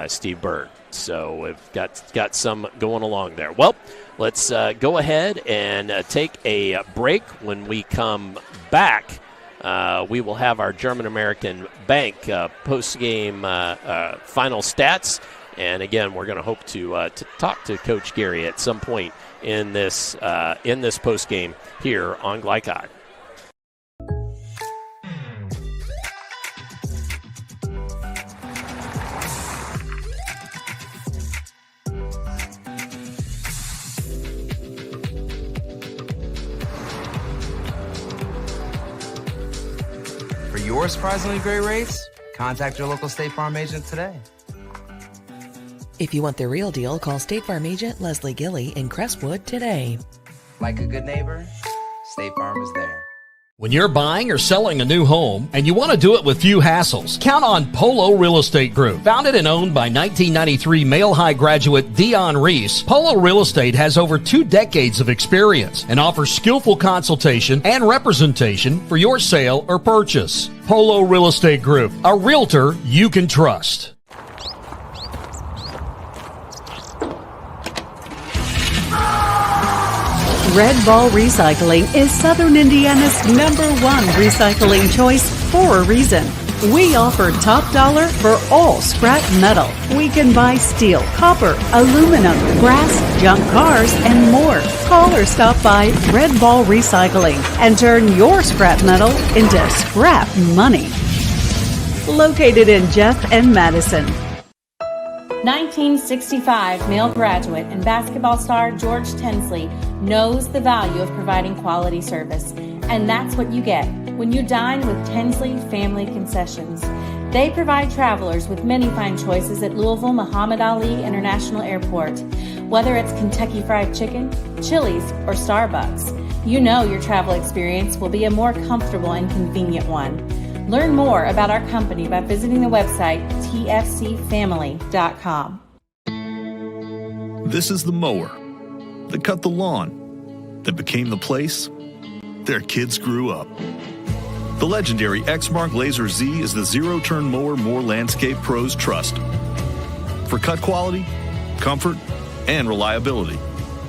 Steve Bird. So we've got some going along there. Well, let's go ahead and take a break. When we come back, we will have our German American Bank post-game final stats. And again, we're going to hope to talk to Coach Gary at some point in this post-game here on Glycod. For your surprisingly great rates, contact your local State Farm agent today. If you want the real deal, call State Farm agent Leslie Gilly in Crestwood today. Like a good neighbor, State Farm is there. When you're buying or selling a new home and you want to do it with few hassles, count on Polo Real Estate Group. Founded and owned by 1993 Male High graduate Dion Reese, Polo Real Estate has over 2 decades of experience and offers skillful consultation and representation for your sale or purchase. Polo Real Estate Group, a realtor you can trust. Red Ball Recycling is Southern Indiana's #1 recycling choice for a reason. We offer top dollar for all scrap metal. We can buy steel, copper, aluminum, brass, junk cars, and more. Call or stop by Red Ball Recycling and turn your scrap metal into scrap money. Located in Jeff and Madison. 1965 male graduate and basketball star George Tensley knows the value of providing quality service, and that's what you get when you dine with Tensley Family Concessions. They provide travelers with many fine choices at Louisville Muhammad Ali International Airport. Whether it's Kentucky Fried Chicken, Chili's, or Starbucks, you know your travel experience will be a more comfortable and convenient one. Learn more about our company by visiting the website tfcfamily.com. This is the mower that cut the lawn, that became the place their kids grew up. The legendary Exmark Laser Z is the zero-turn mower more landscape pros trust. For cut quality, comfort, and reliability.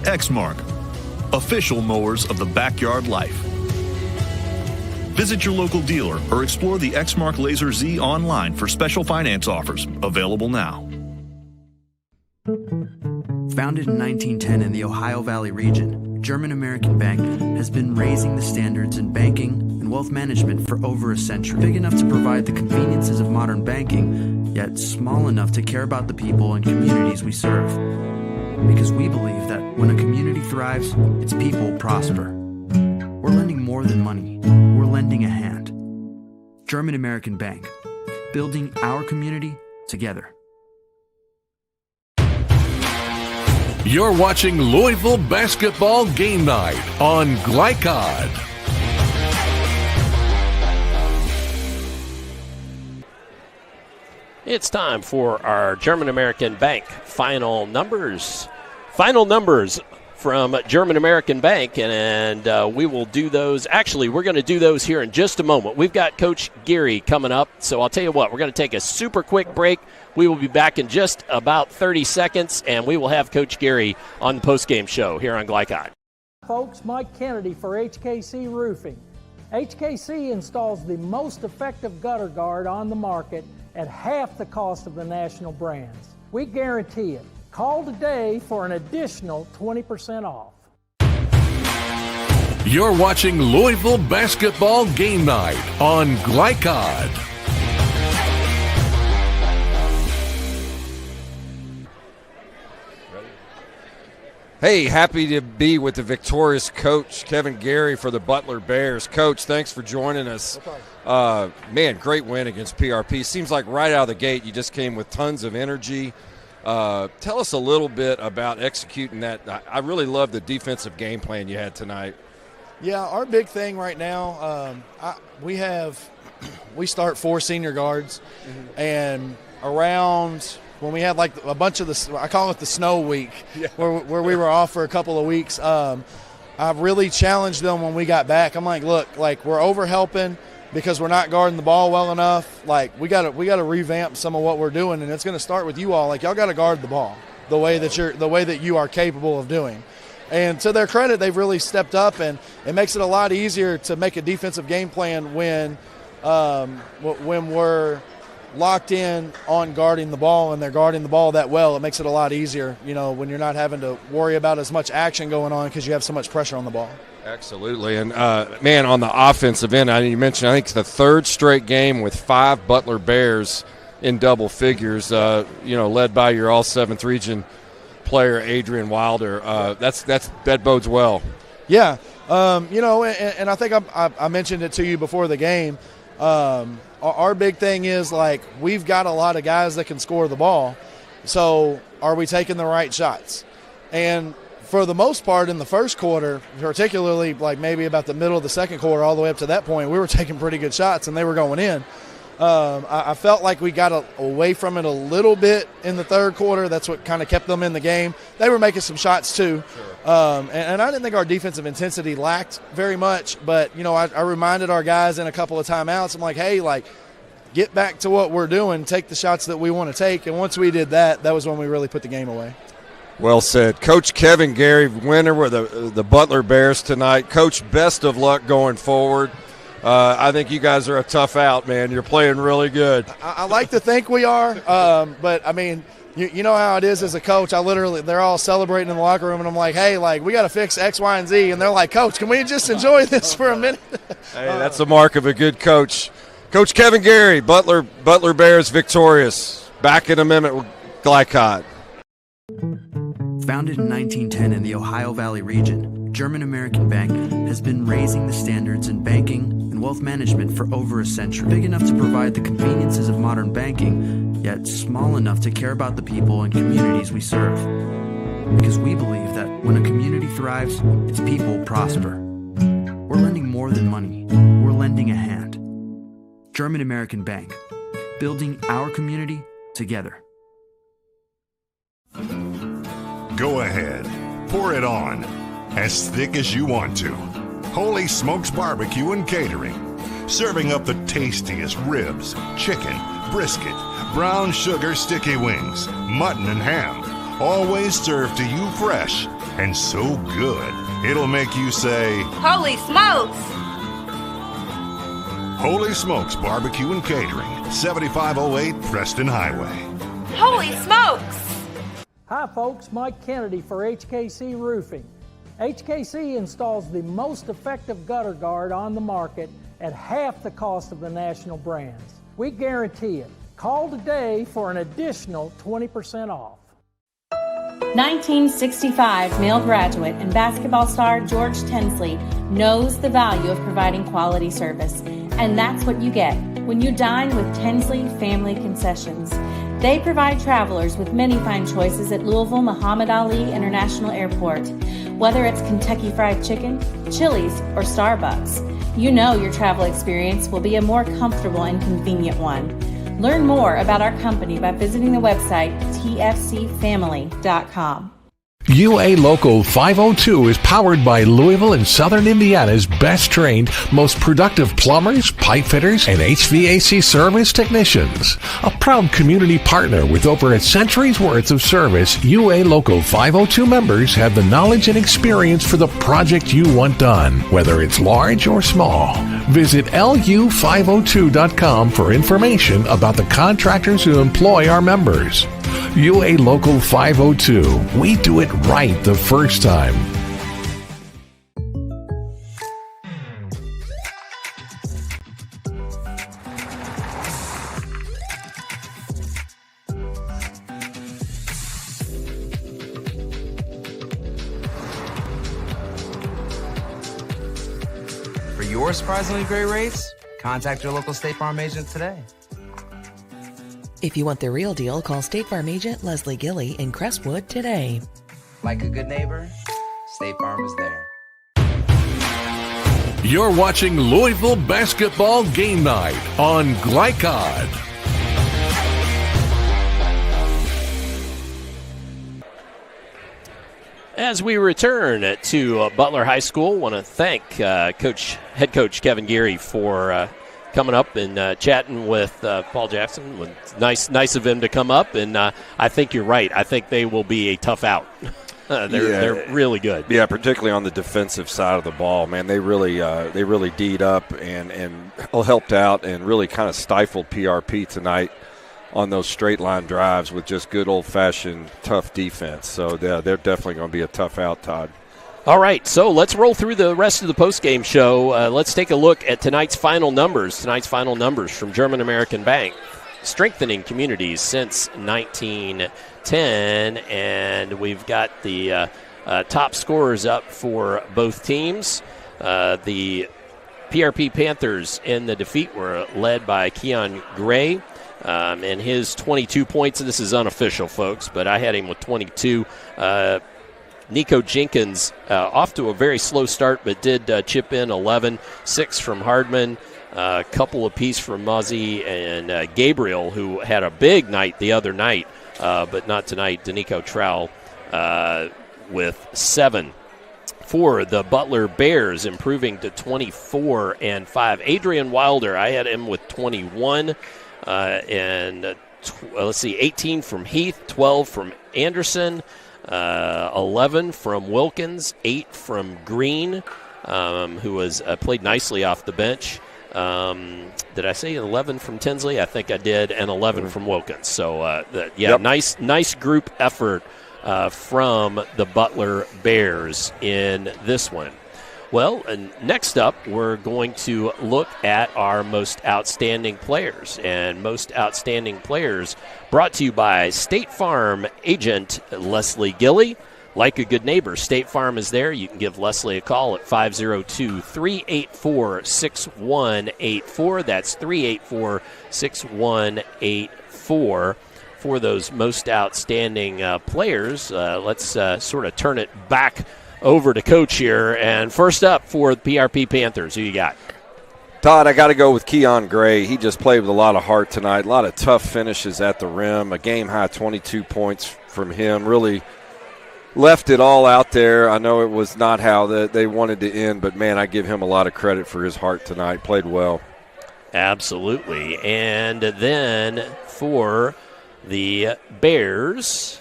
Exmark, official mowers of the backyard life. Visit your local dealer or explore the Exmark Laser Z online for special finance offers, available now. Founded in 1910 in the Ohio Valley region, German American Bank has been raising the standards in banking and wealth management for over a century. Big enough to provide the conveniences of modern banking, yet small enough to care about the people and communities we serve. Because we believe that when a community thrives, its people prosper. We're lending more than money. We're lending a hand. German American Bank, building our community together. You're watching Louisville Basketball Game Night on Glycod. It's time for our German American Bank final numbers. Final numbers from German American Bank, and we will do those. Actually, we're going to do those here in just a moment. We've got Coach Geary coming up, so I'll tell you what, we're going to take a super quick break. We will be back in just about 30 seconds, and we will have Coach Geary on the postgame show here on Glycod. Folks, Mike Kennedy for HKC Roofing. HKC installs the most effective gutter guard on the market at half the cost of the national brands. We guarantee it. Call today for an additional 20% off. You're watching Louisville Basketball Game Night on Glycod. Hey, happy to be with the victorious coach, Kevin Gary, for the Butler Bears. Coach, thanks for joining us. Man, great win against PRP. Seems like right out of the gate you just came with tons of energy. Tell us a little bit about executing that. I really love the defensive game plan you had tonight. Yeah, our big thing right now, we start 4 senior guards, and around when we had like a bunch of I call it the snow week, where we were off for a couple of weeks, I really challenged them when we got back. I'm like, look, like we're over helping because we're not guarding the ball well enough. Like we got to revamp some of what we're doing, and it's going to start with you all. Like y'all got to guard the ball the way that you are capable of doing. And to their credit, they've really stepped up, and it makes it a lot easier to make a defensive game plan when we're locked in on guarding the ball and they're guarding the ball that well. It makes it a lot easier, when you're not having to worry about as much action going on because you have so much pressure on the ball. Absolutely. And, man, on the offensive end, you mentioned, I think it's the third straight game with 5 Butler Bears in double figures, led by your all-7th region player, Adrian Wilder. That bodes well. Yeah. And I think I mentioned it to you before the game. Our big thing is, we've got a lot of guys that can score the ball. So are we taking the right shots? And for the most part in the first quarter, particularly maybe about the middle of the second quarter all the way up to that point, we were taking pretty good shots and they were going in. I felt like we got away from it a little bit in the third quarter. That's what kind of kept them in the game. They were making some shots too. Sure. And I didn't think our defensive intensity lacked very much. But, I reminded our guys in a couple of timeouts. I'm like, hey, get back to what we're doing. Take the shots that we want to take. And once we did that, that was when we really put the game away. Well said. Coach Kevin Gary, winner with the Butler Bears tonight. Coach, best of luck going forward. I think you guys are a tough out, man. You're playing really good. I like to think we are, but I mean, you know how it is as a coach. They're all celebrating in the locker room, and I'm like, hey, we got to fix X, Y, and Z, and they're like, Coach, can we just enjoy this for a minute? Hey, that's the mark of a good coach. Coach Kevin Gary, Butler Bears victorious. Back in a minute with Glycod. Founded in 1910 in the Ohio Valley region, German American Bank has been raising the standards in banking and wealth management for over a century. Big enough to provide the conveniences of modern banking, yet small enough to care about the people and communities we serve. Because we believe that when a community thrives, its people prosper. We're lending more than money. We're lending a hand. German American Bank, building our community together. Go ahead, pour it on, as thick as you want to. Holy Smokes Barbecue and Catering, serving up the tastiest ribs, chicken, brisket, brown sugar sticky wings, mutton and ham, always served to you fresh and so good, it'll make you say, Holy smokes! Holy Smokes Barbecue and Catering, 7508 Preston Highway. Holy smokes! Hi folks, Mike Kennedy for HKC Roofing. HKC installs the most effective gutter guard on the market at half the cost of the national brands. We guarantee it. Call today for an additional 20% off. 1965 male graduate and basketball star George Tensley knows the value of providing quality service, and that's what you get when you dine with Tensley Family Concessions. They provide travelers with many fine choices at Louisville Muhammad Ali International Airport. Whether it's Kentucky Fried Chicken, Chili's, or Starbucks, you know your travel experience will be a more comfortable and convenient one. Learn more about our company by visiting the website tfcfamily.com. UA Local 502 is powered by Louisville and Southern Indiana's best trained, most productive plumbers, pipe fitters, and HVAC service technicians. A proud community partner with over a century's worth of service, UA Local 502 members have the knowledge and experience for the project you want done, whether it's large or small. Visit lu502.com for information about the contractors who employ our members. UA Local 502. We do it right the first time. For your surprisingly great rates, contact your local State Farm agent today. If you want the real deal, call State Farm agent Leslie Gilly in Crestwood today. Like a good neighbor, State Farm is there. You're watching Louisville Basketball Game Night on Glycod. As we return to Butler High School, want to thank head coach Kevin Geary for coming up and chatting with Paul Jackson. Nice of him to come up, and I think you're right. I think they will be a tough out. They're really good. Yeah, particularly on the defensive side of the ball, man. They really D'd up and helped out and really kind of stifled PRP tonight on those straight line drives with just good old-fashioned tough defense. So they're definitely going to be a tough out, Todd. All right, so let's roll through the rest of the postgame show. Let's take a look at tonight's final numbers. Tonight's final numbers from German American Bank, strengthening communities since 1910, and we've got the top scorers up for both teams. The PRP Panthers in the defeat were led by Keon Gray and his 22 points. And this is unofficial, folks, but I had him with 22. Nico Jenkins off to a very slow start, but did chip in 11, 6 from Hardman, a couple apiece from Muzzy, and Gabriel, who had a big night the other night, but not tonight. Danico Trowell with 7. For the Butler Bears, improving to 24 and 5. Adrian Wilder, I had him with 21, and 18 from Heath, 12 from Anderson, 11 from Wilkins, 8 from Green, who was played nicely off the bench. Did I say 11 from Tinsley? I think I did, and 11 from Wilkins. So, nice group effort from the Butler Bears in this one. Well, next up, we're going to look at our most outstanding players. And most outstanding players brought to you by State Farm agent Leslie Gilley. Like a good neighbor, State Farm is there. You can give Leslie a call at 502-384-6184. That's 384-6184. For those most outstanding players, let's sort of turn it back over to Coach here. And first up for the PRP Panthers, who you got? Todd, I got to go with Keon Gray. He just played with a lot of heart tonight, a lot of tough finishes at the rim, a game-high 22 points from him. Really left it all out there. I know it was not how they wanted to end, but, man, I give him a lot of credit for his heart tonight. Played well. Absolutely. And then for the Bears.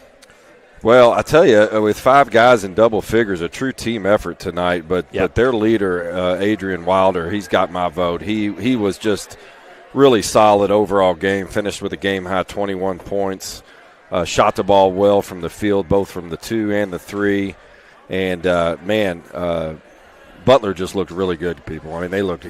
Well, I tell you, with 5 guys in double figures, a true team effort tonight. But their leader, Adrian Wilder, he's got my vote. He was just really solid overall game. Finished with a game-high 21 points. Shot the ball well from the field, both from the 2 and the 3. And, Butler just looked really good, people. I mean, they looked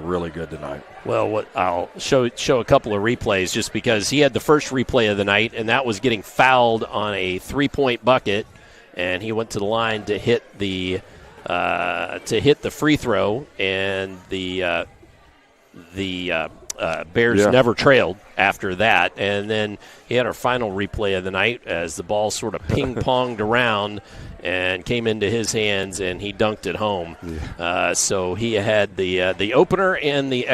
really good tonight. Well, I'll show a couple of replays just because he had the first replay of the night, and that was getting fouled on a 3-point bucket, and he went to the line to hit the free throw, and the Bears never trailed after that. And then he had our final replay of the night as the ball sort of ping-ponged around and came into his hands, and he dunked it home. Yeah. So he had the opener and the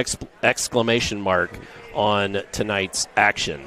exclamation mark on tonight's action.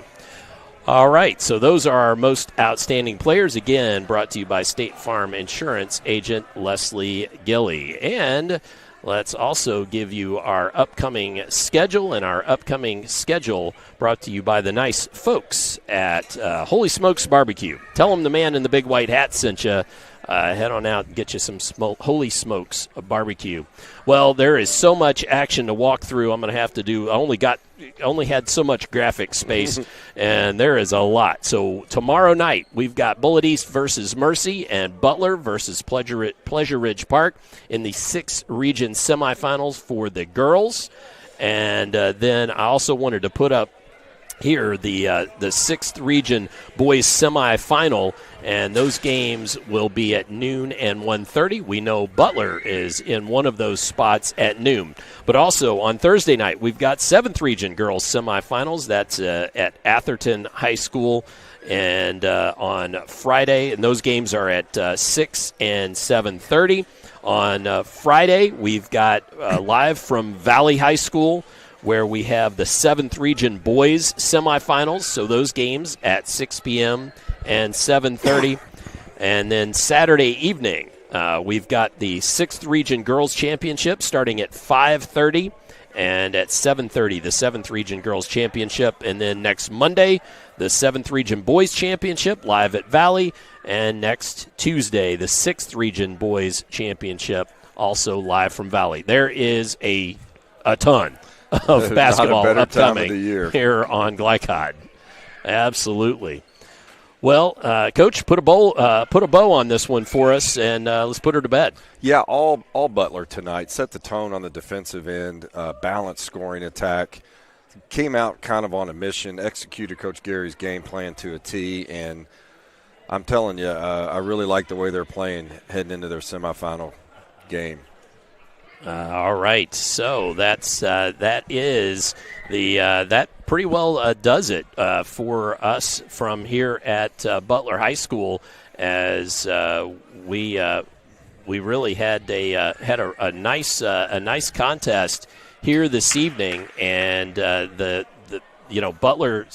All right, so those are our most outstanding players, again, brought to you by State Farm Insurance agent Leslie Gilley. And let's also give you our upcoming schedule, and our upcoming schedule brought to you by the nice folks at Holy Smokes Barbecue. Tell them the man in the big white hat sent you. Head on out and get you some Holy Smokes Barbecue. Well, there is so much action to walk through. I'm going to have to do. I only had so much graphic space, and there is a lot. So tomorrow night we've got Bullitt East versus Mercy and Butler versus Pleasure Ridge Park in the 6th region semifinals for the girls. And then I also wanted to put up here the 6th region boys semifinal, and those games will be at noon and 1:30. We know Butler is in one of those spots at noon. But also on Thursday night, we've got 7th region girls semifinals. That's at Atherton High School. And on Friday, and those games are at 6 and 7:30. On Friday, we've got live from Valley High School, where we have the 7th region boys semifinals. So those games at 6 p.m. and 7:30. And then Saturday evening, we've got the 6th region girls championship starting at 5:30. And at 7:30, the 7th region girls championship. And then next Monday, the 7th region boys championship live at Valley. And next Tuesday, the 6th Region Boys Championship, also live from Valley. There is a ton of basketball upcoming here on Glycod. Absolutely. Well, Coach, put a bow on this one for us, and let's put her to bed. Yeah, all Butler tonight. Set the tone on the defensive end, balanced scoring attack. Came out kind of on a mission, executed Coach Gary's game plan to a T, and I'm telling you, I really like the way they're playing heading into their semifinal game. All right, so that pretty well does it for us from here at Butler High School, as we really had a nice contest here this evening, and Butler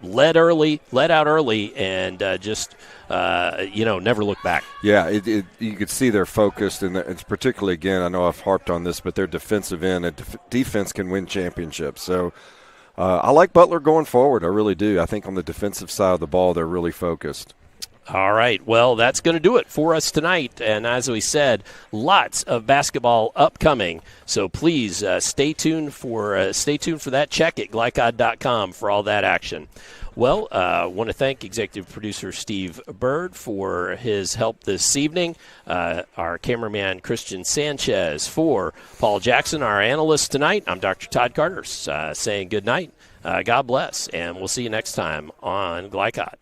led out early, and just never looked back. Yeah, you could see they're focused, and it's particularly, again, I know I've harped on this, but their defensive end, and defense can win championships. So I like Butler going forward. I really do. I think on the defensive side of the ball, they're really focused. All right, well, that's going to do it for us tonight. And as we said, lots of basketball upcoming. So please stay tuned for that. Check at glycod.com for all that action. Well, I want to thank Executive Producer Steve Bird for his help this evening. Our cameraman Christian Sanchez. For Paul Jackson, our analyst tonight, I'm Dr. Todd Carter saying good night. God bless, and we'll see you next time on Glycod.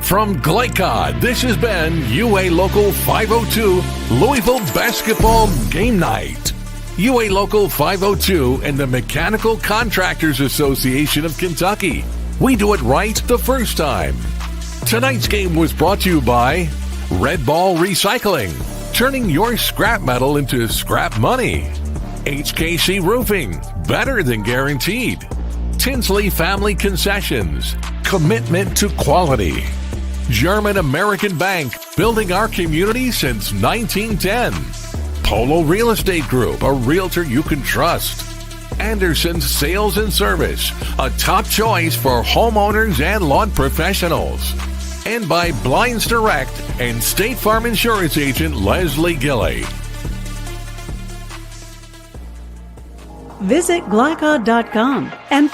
From Glycod, this has been UA Local 502 Louisville Basketball Game Night. UA Local 502 and the Mechanical Contractors Association of Kentucky. We do it right the first time. Tonight's game was brought to you by Red Ball Recycling, turning your scrap metal into scrap money. HKC Roofing, better than guaranteed. Tinsley Family Concessions, commitment to quality. German American Bank, building our community since 1910. Polo Real Estate Group, a realtor you can trust. Anderson's Sales and Service, a top choice for homeowners and lawn professionals. And by Blinds Direct and State Farm Insurance Agent Leslie Gilley. Visit glycod.com and